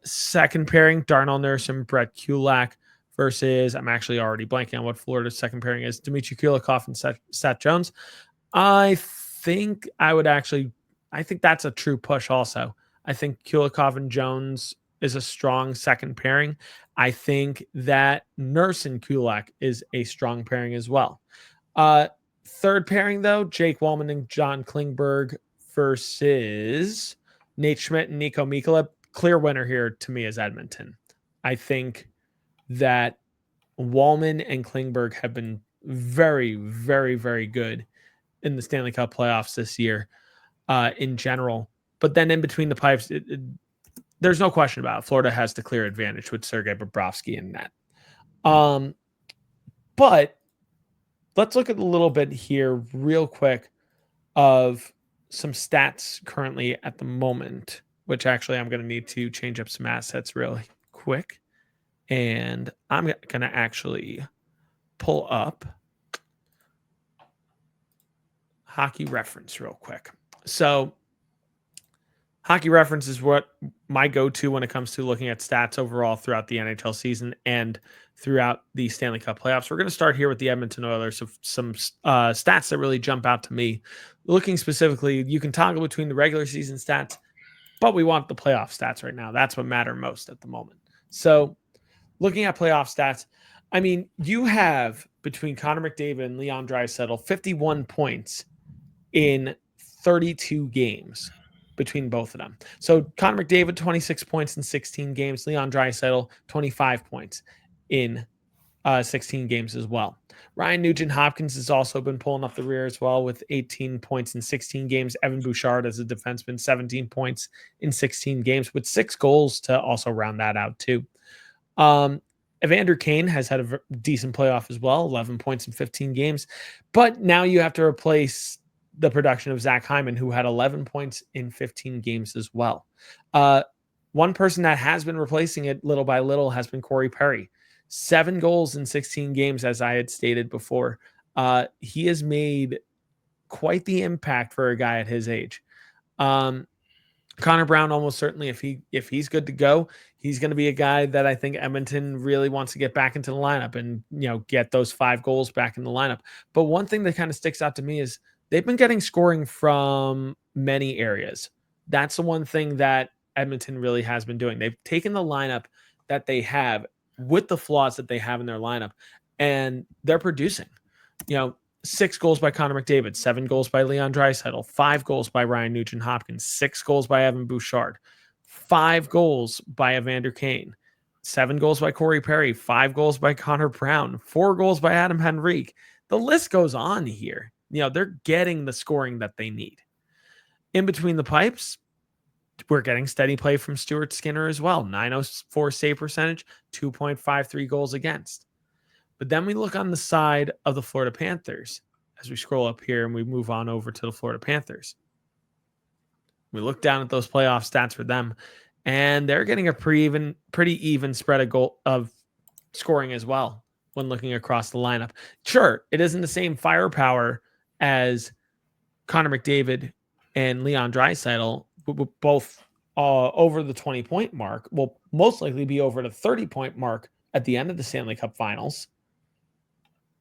Second pairing, Darnell Nurse and Brett Kulak versus, I'm actually already blanking on what Florida's second pairing is, Dmitry Kulikov and Seth Jones. I think that's a true push also. I think Kulikov and Jones is a strong second pairing. I think that Nurse and Kulak is a strong pairing as well. Third pairing, though, Jake Wallman and John Klingberg versus Nate Schmidt and Nico Mikula. Clear winner here to me is Edmonton. I think that Wallman and Klingberg have been very, very, very good in the Stanley Cup playoffs this year in general. But then in between the pipes, there's no question about it. Florida has the clear advantage with Sergei Bobrovsky in net. But let's look at a little bit here real quick of some stats currently at the moment, which actually I'm going to need to change up some assets really quick. And I'm going to actually pull up Hockey Reference real quick. So Hockey Reference is what my go-to when it comes to looking at stats overall throughout the NHL season and throughout the Stanley Cup playoffs. We're going to start here with the Edmonton Oilers. So some stats that really jump out to me. Looking specifically, you can toggle between the regular season stats, but we want the playoff stats right now. That's what matter most at the moment. So looking at playoff stats, I mean, you have between Connor McDavid and Leon Draisaitl 51 points in 32 games between both of them. So Connor McDavid, 26 points in 16 games. Leon Draisaitl, 25 points in 16 games as well. Ryan Nugent-Hopkins has also been pulling up the rear as well with 18 points in 16 games. Evan Bouchard as a defenseman, 17 points in 16 games with 6 goals to also round that out too. Evander Kane has had a decent playoff as well, 11 points in 15 games. But now you have to replace the production of Zach Hyman, who had 11 points in 15 games as well. One person that has been replacing it little by little has been Corey Perry. 7 goals in 16 games, as I had stated before. He has made quite the impact for a guy at his age. Connor Brown, almost certainly, if he's good to go, he's going to be a guy that I think Edmonton really wants to get back into the lineup and get those 5 goals back in the lineup. But one thing that kind of sticks out to me is they've been getting scoring from many areas. That's the one thing that Edmonton really has been doing. They've taken the lineup that they have with the flaws that they have in their lineup, and they're producing. 6 goals by Connor McDavid, 7 goals by Leon Draisaitl, 5 goals by Ryan Nugent-Hopkins, 6 goals by Evan Bouchard, 5 goals by Evander Kane, 7 goals by Corey Perry, 5 goals by Connor Brown, 4 goals by Adam Henrique. The list goes on here. They're getting the scoring that they need. In between the pipes, we're getting steady play from Stuart Skinner as well. 904 save percentage, 2.53 goals against. But then we look on the side of the Florida Panthers as we scroll up here and we move on over to the Florida Panthers. We look down at those playoff stats for them, and they're getting a pretty even spread of scoring as well when looking across the lineup. Sure, it isn't the same firepower as Connor McDavid and Leon Draisaitl, both over the 20-point mark, will most likely be over the 30-point mark at the end of the Stanley Cup Finals.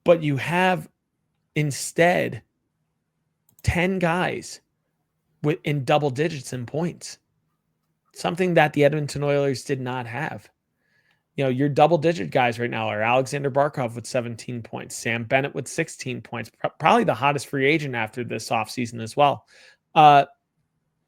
But you have instead 10 guys in double digits in points. something that the Edmonton Oilers did not have. Your double-digit guys right now are Alexander Barkov with 17 points, Sam Bennett with 16 points, probably the hottest free agent after this offseason as well.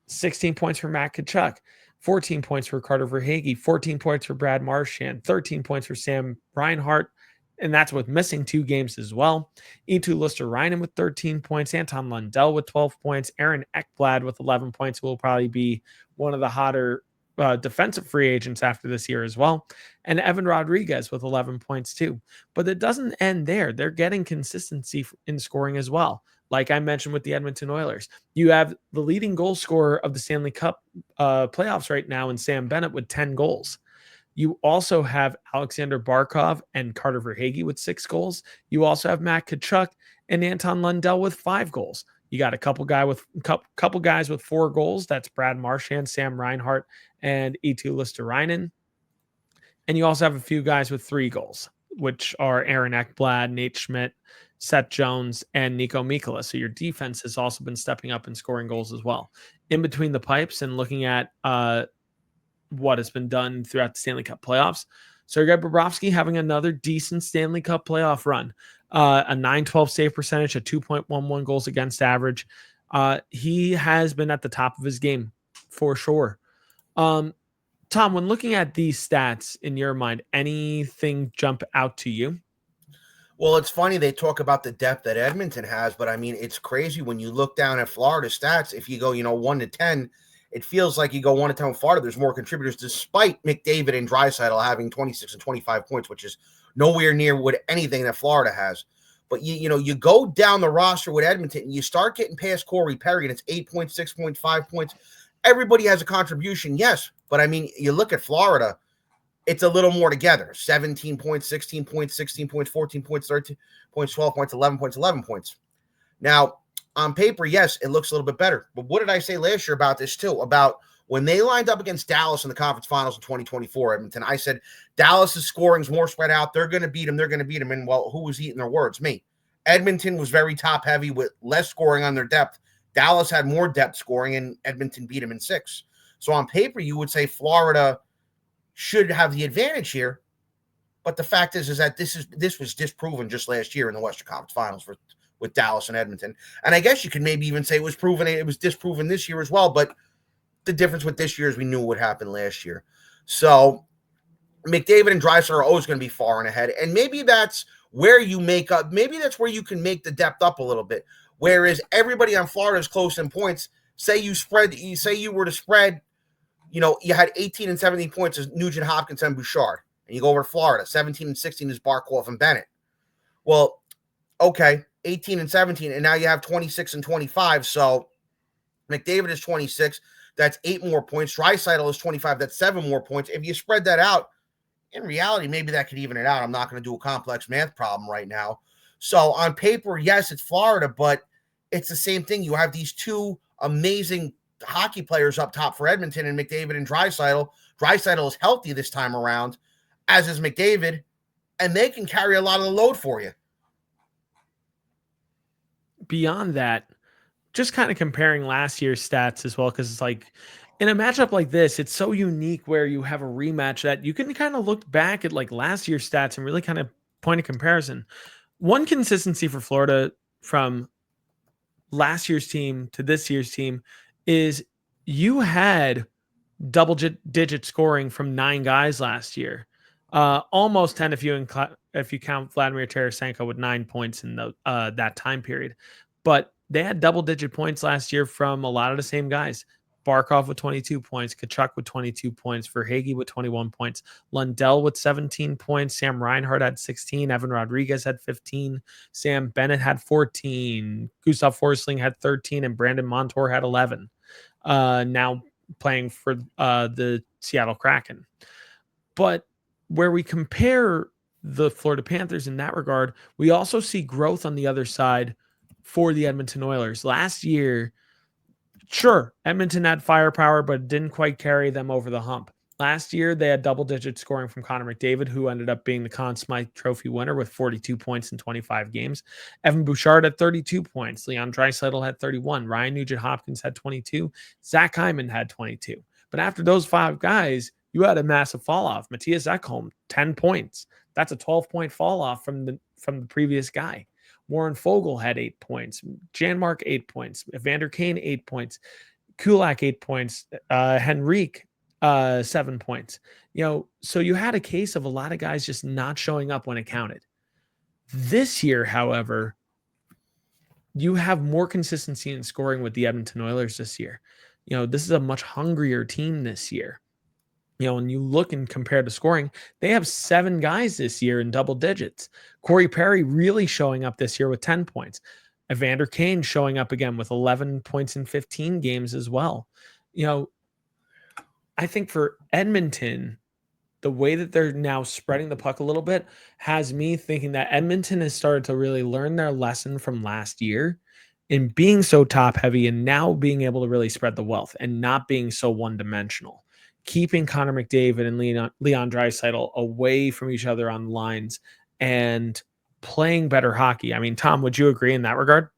16 points for Matt Tkachuk, 14 points for Carter Verhaeghe, 14 points for Brad Marchand, 13 points for Sam Reinhart, and that's with missing 2 games as well. Eetu Luostarinen with 13 points, Anton Lundell with 12 points, Aaron Ekblad with 11 points, who will probably be one of the hotter defensive free agents after this year as well, and Evan Rodriguez with 11 points too. But it doesn't end there. They're getting consistency in scoring as well. Like I mentioned with the Edmonton Oilers, you have the leading goal scorer of the Stanley Cup playoffs right now in Sam Bennett with 10 goals. You also have Alexander Barkov and Carter Verhaeghe with 6 goals. You also have Matt Tkachuk and Anton Lundell with 5 goals. You got a couple guys with 4 goals. That's Brad Marchand, Sam Reinhart, and Eetu Luostarinen. And you also have a few guys with 3 goals, which are Aaron Ekblad, Nate Schmidt, Seth Jones, and Nico Mikkola. So your defense has also been stepping up and scoring goals as well. In between the pipes and looking at what has been done throughout the Stanley Cup playoffs, Sergei Bobrovsky having another decent Stanley Cup playoff run. A 912 save percentage, a 2.11 goals against average. He has been at the top of his game for sure. Tom, when looking at these stats in your mind, anything jump out to you? Well, it's funny they talk about the depth that Edmonton has, but I mean, it's crazy when you look down at Florida stats. If you go, 1 to 10, it feels like you go 1 to 10 with Florida. There's more contributors, despite McDavid and Draisaitl having 26 and 25 points, which is nowhere near what anything that Florida has. But you go down the roster with Edmonton, and you start getting past Corey Perry, and it's 8.6.5 points. Everybody has a contribution, yes, but I mean, you look at Florida. It's a little more together. 17 points, 16 points, 16 points, 14 points, 13 points, 12 points, 11 points, 11 points. Now, on paper, yes, it looks a little bit better. But what did I say last year about this too? About when they lined up against Dallas in the conference finals in 2024, Edmonton, I said, Dallas's scoring is more spread out. They're going to beat them. They're going to beat them. And, well, who was eating their words? Me. Edmonton was very top heavy with less scoring on their depth. Dallas had more depth scoring, and Edmonton beat them in 6. So on paper, you would say Florida should have the advantage here, but the fact is that this was disproven just last year in the Western Conference Finals with Dallas and Edmonton, and I guess you could maybe even say it was disproven this year as well. But the difference with this year is we knew what happened last year. So McDavid and Draisaitl are always going to be far and ahead, and maybe that's where you make up. Maybe that's where you can make the depth up a little bit. Whereas everybody on Florida is close in points. Say you were to spread. You had 18 and 17 points as Nugent Hopkins and Bouchard. And you go over to Florida, 17 and 16 is Barkov and Bennett. Well, okay, 18 and 17, and now you have 26 and 25. So McDavid is 26. That's 8 more points. Draisaitl is 25. That's 7 more points. If you spread that out, in reality, maybe that could even it out. I'm not going to do a complex math problem right now. So on paper, yes, it's Florida, but it's the same thing. You have these 2 amazing hockey players up top for Edmonton and McDavid and Draisaitl. Draisaitl is healthy this time around, as is McDavid, and they can carry a lot of the load for you. Beyond that, just kind of comparing last year's stats as well, because it's like in a matchup like this, it's so unique where you have a rematch that you can kind of look back at like last year's stats and really kind of point of comparison. One consistency for Florida from last year's team to this year's team is you had double-digit scoring from 9 guys last year, almost 10 if you count Vladimir Tarasenko with 9 points in that time period. But they had double-digit points last year from a lot of the same guys. Barkov with 22 points, Tkachuk with 22 points, Verhaeghe with 21 points, Lundell with 17 points, Sam Reinhart had 16, Evan Rodriguez had 15, Sam Bennett had 14, Gustav Forsling had 13, and Brandon Montour had 11. Now playing for the Seattle Kraken. But where we compare the Florida Panthers in that regard, we also see growth on the other side for the Edmonton Oilers. Last year, sure, Edmonton had firepower, but it didn't quite carry them over the hump. Last year, they had double-digit scoring from Connor McDavid, who ended up being the Conn Smythe Trophy winner with 42 points in 25 games. Evan Bouchard had 32 points. Leon Draisaitl had 31. Ryan Nugent-Hopkins had 22. Zach Hyman had 22. But after those 5 guys, you had a massive fall off. Matthias Ekholm, 10 points. That's a 12-point fall off from the previous guy. Warren Fogle had 8 points. Janmark, 8 points. Evander Kane, 8 points. Kulak, 8 points. Henrique, 7 points. So you had a case of a lot of guys just not showing up when it counted. This year, however, you have more consistency in scoring with the Edmonton Oilers this year. This is a much hungrier team this year. When you look and compare the scoring, they have 7 guys this year in double digits. Corey Perry really showing up this year with 10 points. Evander Kane showing up again with 11 points in 15 games as well. I think for Edmonton, the way that they're now spreading the puck a little bit has me thinking that Edmonton has started to really learn their lesson from last year in being so top heavy and now being able to really spread the wealth and not being so one dimensional, keeping Connor McDavid and Leon Draisaitl away from each other on lines and playing better hockey. I mean, Tom, would you agree in that regard?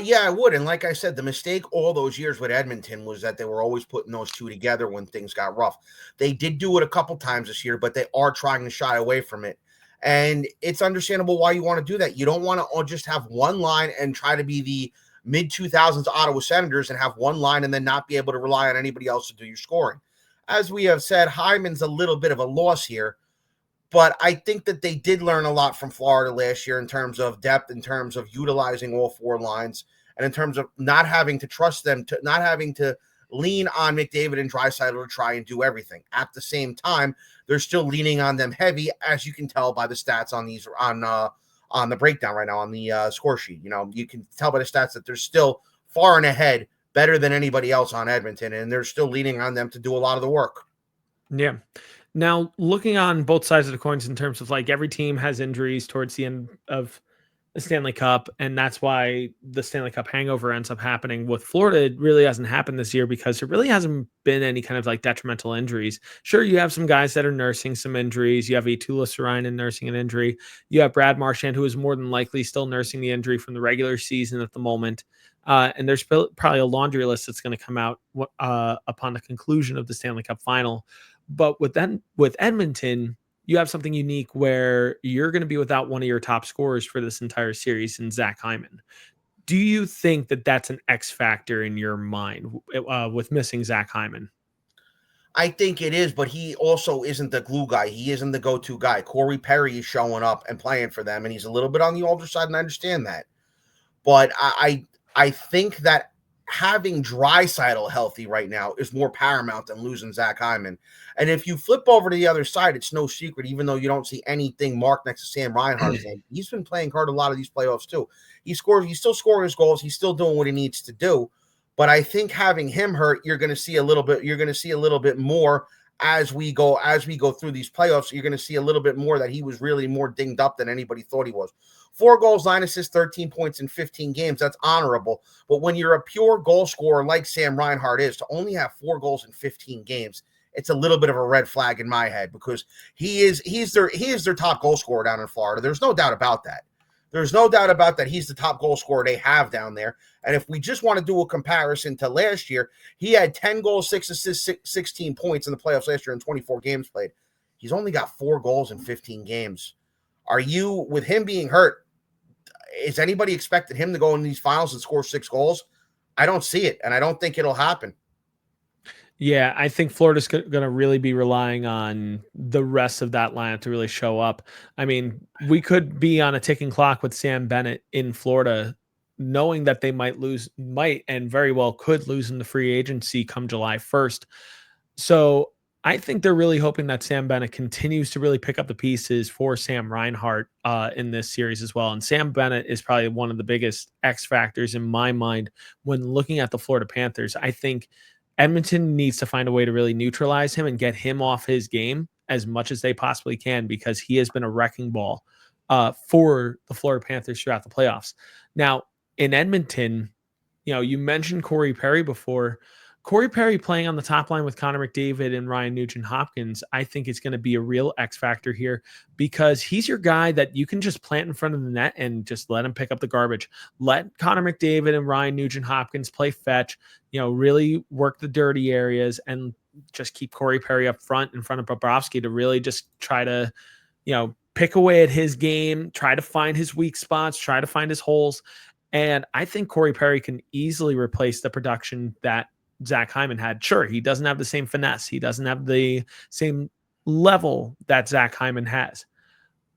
Yeah, I would. And like I said, the mistake all those years with Edmonton was that they were always putting those two together when things got rough. They did do it a couple times this year, but they are trying to shy away from it. And it's understandable why you want to do that. You don't want to just have one line and try to be the mid 2000s Ottawa Senators and have one line and then not be able to rely on anybody else to do your scoring. As we have said, Hyman's a little bit of a loss here. But I think that they did learn a lot from Florida last year in terms of depth, in terms of utilizing all 4 lines, and in terms of not having to trust them, to not having to lean on McDavid and Draisaitl to try and do everything. At the same time, they're still leaning on them heavy, as you can tell by the stats on these on the breakdown right now on the score sheet. You can tell by the stats that they're still far and ahead, better than anybody else on Edmonton, and they're still leaning on them to do a lot of the work. Yeah. Now, looking on both sides of the coins in terms of like every team has injuries towards the end of the Stanley Cup, and that's why the Stanley Cup hangover ends up happening. With Florida, it really hasn't happened this year because there really hasn't been any kind of like detrimental injuries. Sure, you have some guys that are nursing some injuries. You have Eetu Saarinen nursing an injury. You have Brad Marchand, who is more than likely still nursing the injury from the regular season at the moment. And there's probably a laundry list that's going to come out upon the conclusion of the Stanley Cup final. But with Edmonton, you have something unique where you're going to be without one of your top scorers for this entire series in Zach Hyman. Do you think that that's an X factor in your mind with missing Zach Hyman? I think it is, but he also isn't the glue guy. He isn't the go-to guy. Corey Perry is showing up and playing for them, and he's a little bit on the older side, and I understand that. But I think that having Draisaitl healthy right now is more paramount than losing Zach Hyman. And if you flip over to the other side, it's no secret, even though you don't see anything marked next to Sam Reinhart's name, he's been playing hard a lot of these playoffs too. He's still scoring his goals, he's still doing what he needs to do. But I think having him hurt, you're going to see a little bit more as we go through these playoffs. You're going to see a little bit more that he was really more dinged up than anybody thought he was. 4 goals, 9 assists, 13 points in 15 games. That's honorable. But when you're a pure goal scorer like Sam Reinhart is, to only have 4 goals in 15 games, it's a little bit of a red flag in my head because he is their top goal scorer down in Florida. There's no doubt about that. There's no doubt about that. He's the top goal scorer they have down there. And if we just want to do a comparison to last year, he had 10 goals, 6 assists, 16 points in the playoffs last year in 24 games played. He's only got 4 goals in 15 games. With him being hurt, is anybody expecting him to go in these finals and score 6 goals? I don't see it, and I don't think it'll happen. Yeah, I think Florida's going to really be relying on the rest of that lineup to really show up. I mean, we could be on a ticking clock with Sam Bennett in Florida, knowing that they might and very well could lose in the free agency come July 1st. So I think they're really hoping that Sam Bennett continues to really pick up the pieces for Sam Reinhart in this series as well. And Sam Bennett is probably one of the biggest X factors in my mind when looking at the Florida Panthers. I think Edmonton needs to find a way to really neutralize him and get him off his game as much as they possibly can because he has been a wrecking ball for the Florida Panthers throughout the playoffs. Now, in Edmonton, you mentioned Corey Perry before. Corey Perry playing on the top line with Connor McDavid and Ryan Nugent-Hopkins, I think is going to be a real X factor here because he's your guy that you can just plant in front of the net and just let him pick up the garbage. Let Connor McDavid and Ryan Nugent-Hopkins play fetch, really work the dirty areas and just keep Corey Perry up front in front of Bobrovsky to really just try to, pick away at his game, try to find his weak spots, try to find his holes. And I think Corey Perry can easily replace the production that Zach Hyman had. Sure, he doesn't have the same finesse. He doesn't have the same level that Zach Hyman has.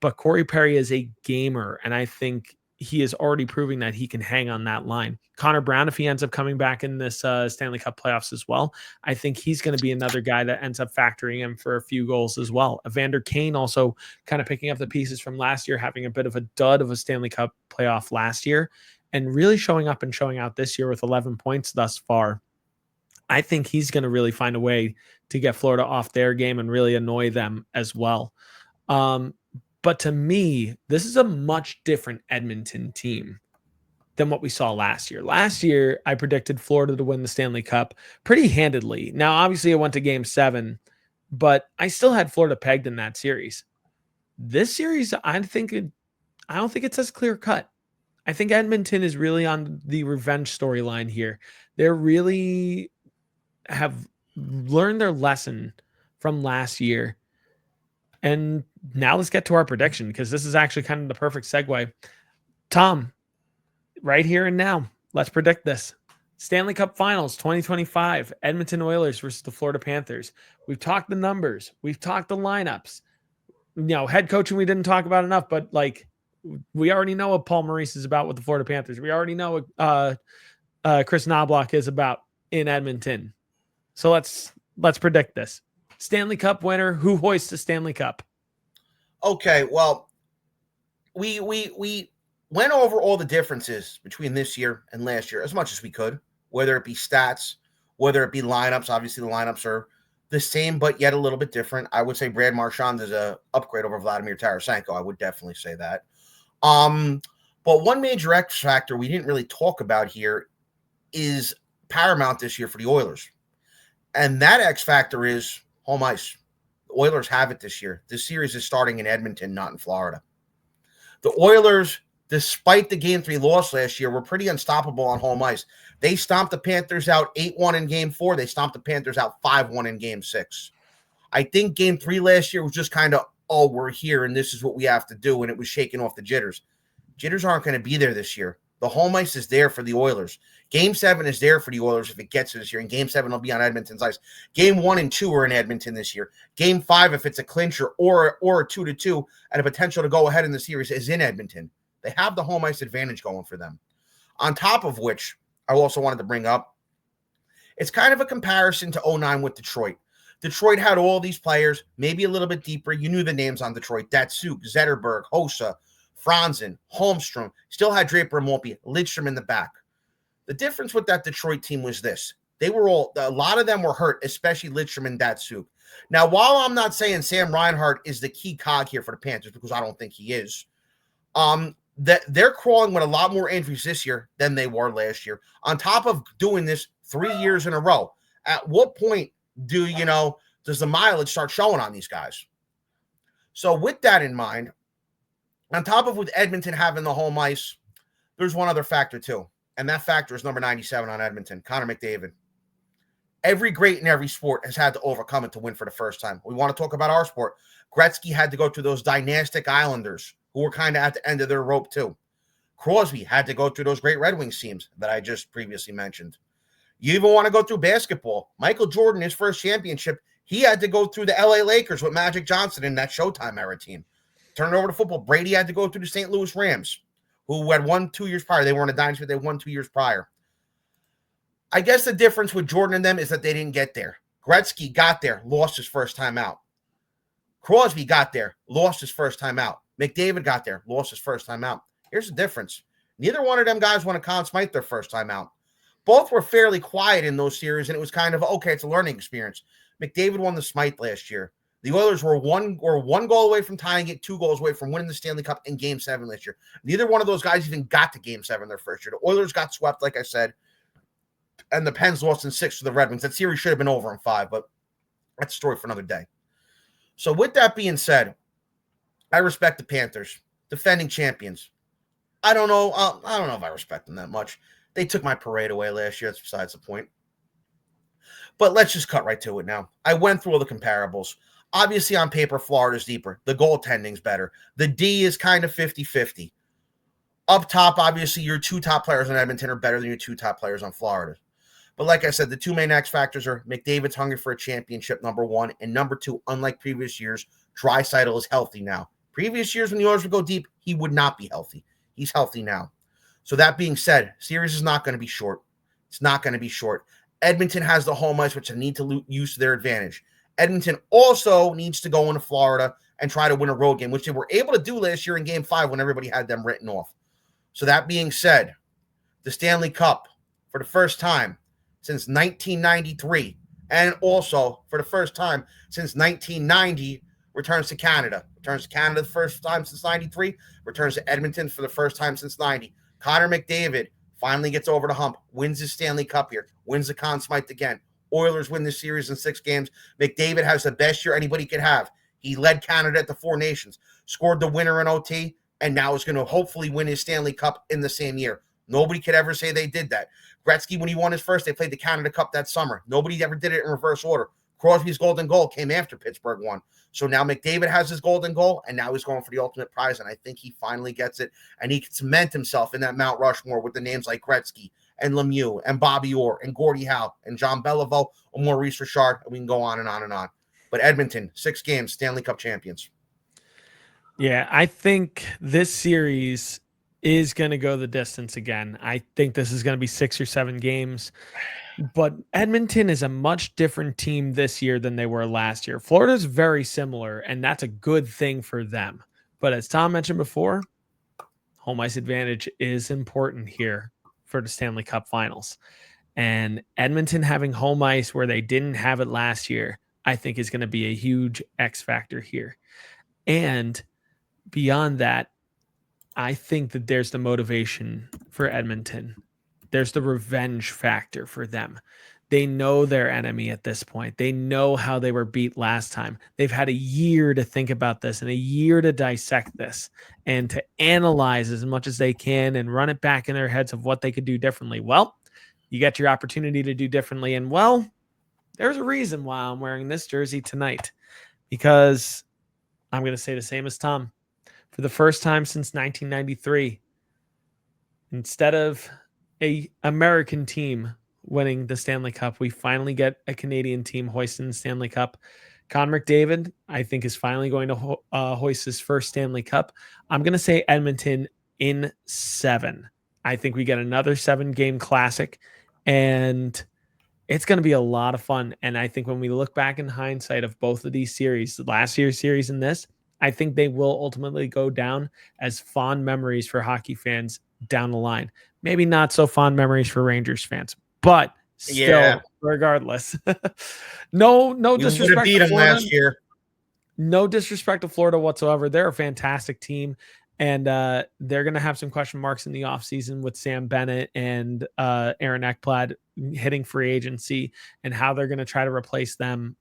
But Corey Perry is a gamer, and I think he is already proving that he can hang on that line. Connor Brown, if he ends up coming back in this Stanley Cup playoffs as well, I think he's going to be another guy that ends up factoring in for a few goals as well. Evander Kane also kind of picking up the pieces from last year, having a bit of a dud of a Stanley Cup playoff last year, and really showing up and showing out this year with 11 points thus far. I think he's going to really find a way to get Florida off their game and really annoy them as well. But to me, this is a much different Edmonton team than what we saw last year. Last year, I predicted Florida to win the Stanley Cup pretty handedly. Now, obviously, it went to Game 7, but I still had Florida pegged in that series. This series, I don't think it's as clear cut. I think Edmonton is really on the revenge storyline here. They're really have learned their lesson from last year. And now let's get to our prediction because this is actually kind of the perfect segue. Tom, right here and now, let's predict this. Stanley Cup Finals 2025, Edmonton Oilers versus the Florida Panthers. We've talked the numbers. We've talked the lineups. Head coaching we didn't talk about enough, but we already know what Paul Maurice is about with the Florida Panthers. We already know what Chris Knobloch is about in Edmonton. So let's predict this. Stanley Cup winner, who hoists the Stanley Cup? Okay, well, we went over all the differences between this year and last year as much as we could, whether it be stats, whether it be lineups. Obviously, the lineups are the same, but yet a little bit different. I would say Brad Marchand is an upgrade over Vladimir Tarasenko. I would definitely say that. But one major X factor we didn't really talk about here is paramount this year for the Oilers. And that X factor is home ice. The Oilers have it this year. This series is starting in Edmonton, not in Florida. The Oilers, despite the Game 3 loss last year, were pretty unstoppable on home ice. They stomped the Panthers out 8-1 in Game 4. They stomped the Panthers out 5-1 in Game 6. I think Game 3 last year was just kind of, oh, we're here and this is what we have to do, and it was shaking off the jitters. Jitters aren't going to be there this year. The home ice is there for the Oilers. Game 7 is there for the Oilers if it gets to this year, and Game 7 will be on Edmonton's ice. Game 1 and 2 are in Edmonton this year. Game 5, if it's a clincher or a 2-2 and a potential to go ahead in the series, is in Edmonton. They have the home ice advantage going for them. On top of which, I also wanted to bring up, it's kind of a comparison to 2009 with Detroit. Detroit had all these players, maybe a little bit deeper. You knew the names on Detroit. Datsuk, Zetterberg, Hossa, Franzen, Holmstrom, still had Draper and Maltby, Lidstrom in the back. The difference with that Detroit team was this. A lot of them were hurt, especially Lidstrom and Datsuk. Now, while I'm not saying Sam Reinhart is the key cog here for the Panthers, because I don't think he is, that they're crawling with a lot more injuries this year than they were last year. On top of doing this 3 years in a row, at what point does the mileage start showing on these guys? So with that in mind, on top of with Edmonton having the home ice, there's one other factor too, and that factor is number 97 on Edmonton, Connor McDavid. Every great in every sport has had to overcome it to win for the first time. We want to talk about our sport. Gretzky had to go through those dynastic Islanders who were kind of at the end of their rope too. Crosby had to go through those great Red Wings teams that I just previously mentioned. You even want to go through basketball. Michael Jordan, his first championship, he had to go through the LA Lakers with Magic Johnson in that Showtime era team. Turn it over to football. Brady had to go through the St. Louis Rams, who had won 2 years prior. They weren't a dynasty, but they won 2 years prior. I guess the difference with Jordan and them is that they didn't get there. Gretzky got there, lost his first time out. Crosby got there, lost his first time out. McDavid got there, lost his first time out. Here's the difference. Neither one of them guys won a Conn Smythe their first time out. Both were fairly quiet in those series, and it was kind of, okay, it's a learning experience. McDavid won the Smythe last year. The Oilers were one goal away from tying it, 2 goals away from winning the Stanley Cup in Game 7 last year. Neither one of those guys even got to Game 7 their first year. The Oilers got swept, like I said. and the Pens lost in 6 to the Red Wings. That series should have been over in 5, but that's a story for another day. So with that being said, I respect the Panthers, defending champions. I don't know if I respect them that much. They took my parade away last year. That's besides the point. But let's just cut right to it now. I went through all the comparables. Obviously, on paper, Florida's deeper. The goaltending's better. The D is kind of 50-50. Up top, obviously, your 2 top players on Edmonton are better than your 2 top players on Florida. But like I said, the 2 main X factors are McDavid's hungry for a championship, number 1. And number 2, unlike previous years, Draisaitl is healthy now. Previous years, when the Oilers would go deep, he would not be healthy. He's healthy now. So that being said, series is not going to be short. It's not going to be short. Edmonton has the home ice, which they need to use to their advantage. Edmonton also needs to go into Florida and try to win a road game, which they were able to do last year in Game 5 when everybody had them written off. So that being said, the Stanley Cup, for the first time since 1993, and also for the first time since 1990, returns to Canada. Returns to Canada the first time since 93, returns to Edmonton for the first time since 90. Connor McDavid finally gets over the hump, wins his Stanley Cup here, wins the Conn Smythe again. Oilers win this series in 6 games. McDavid has the best year anybody could have. He led Canada at the 4 Nations, scored the winner in OT, and now is going to hopefully win his Stanley Cup in the same year. Nobody could ever say they did that. Gretzky, when he won his first, they played the Canada Cup that summer. Nobody ever did it in reverse order. Crosby's golden goal came after Pittsburgh won. So now McDavid has his golden goal, and now he's going for the ultimate prize, and I think he finally gets it, and he can cement himself in that Mount Rushmore with the names like Gretzky and Lemieux and Bobby Orr and Gordie Howe and John Beliveau or Maurice Richard, and we can go on and on and on. But Edmonton, 6 games, Stanley Cup champions. Yeah, I think this series is going to go the distance again. I think this is going to be 6 or 7 games. But Edmonton is a much different team this year than they were last year. Florida's very similar, and that's a good thing for them. But as Tom mentioned before, home ice advantage is important here for the Stanley Cup Finals. And Edmonton having home ice where they didn't have it last year, I think is going to be a huge X factor here. And beyond that, I think that there's the motivation for Edmonton. There's the revenge factor for them. They know their enemy at this point. They know how they were beat last time. They've had a year to think about this and a year to dissect this and to analyze as much as they can and run it back in their heads of what they could do differently. Well, you get your opportunity to do differently. And well, there's a reason why I'm wearing this jersey tonight, because I'm going to say the same as Tom. For the first time since 1993, instead of an American team winning the Stanley Cup, we finally get a Canadian team hoisting the Stanley Cup. Connor McDavid, I think, is finally going to hoist his first Stanley Cup. I'm going to say Edmonton in 7. I think we get another 7-game classic, and it's going to be a lot of fun. And I think when we look back in hindsight of both of these series, last year's series and this, I think they will ultimately go down as fond memories for hockey fans down the line. Maybe not so fond memories for Rangers fans, but still, regardless. No disrespect beat to them Florida. last year. No disrespect to Florida whatsoever. They're a fantastic team, and they're going to have some question marks in the offseason with Sam Bennett and Aaron Ekblad hitting free agency and how they're going to try to replace them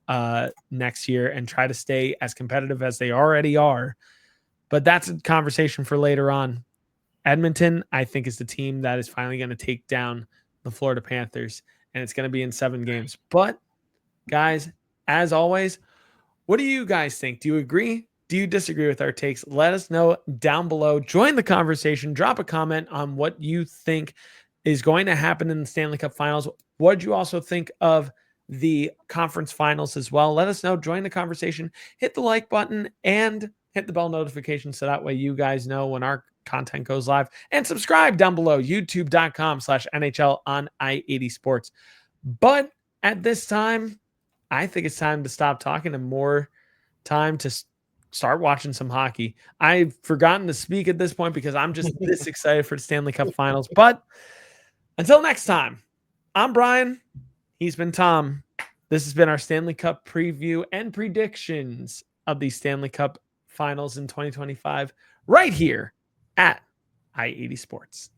next year and try to stay as competitive as they already are. But that's a conversation for later on. Edmonton, I think, is the team that is finally going to take down the Florida Panthers, and it's going to be in 7 games. But, guys, as always, what do you guys think? Do you agree? Do you disagree with our takes? Let us know down below. Join the conversation. Drop a comment on what you think is going to happen in the Stanley Cup Finals. What did you also think of the conference finals as well? Let us know. Join the conversation. Hit the like button and hit the bell notification so that way you guys know when our content goes live. And subscribe down below, youtube.com/NHL on I-80 Sports. But at this time, I think it's time to stop talking and more time to start watching some hockey. I've forgotten to speak at this point because I'm just this excited for the Stanley Cup Finals. But until next time, I'm Brian. He's been Tom. This has been our Stanley Cup preview and predictions of the Stanley Cup Finals in 2025 right here at I-80 Sports.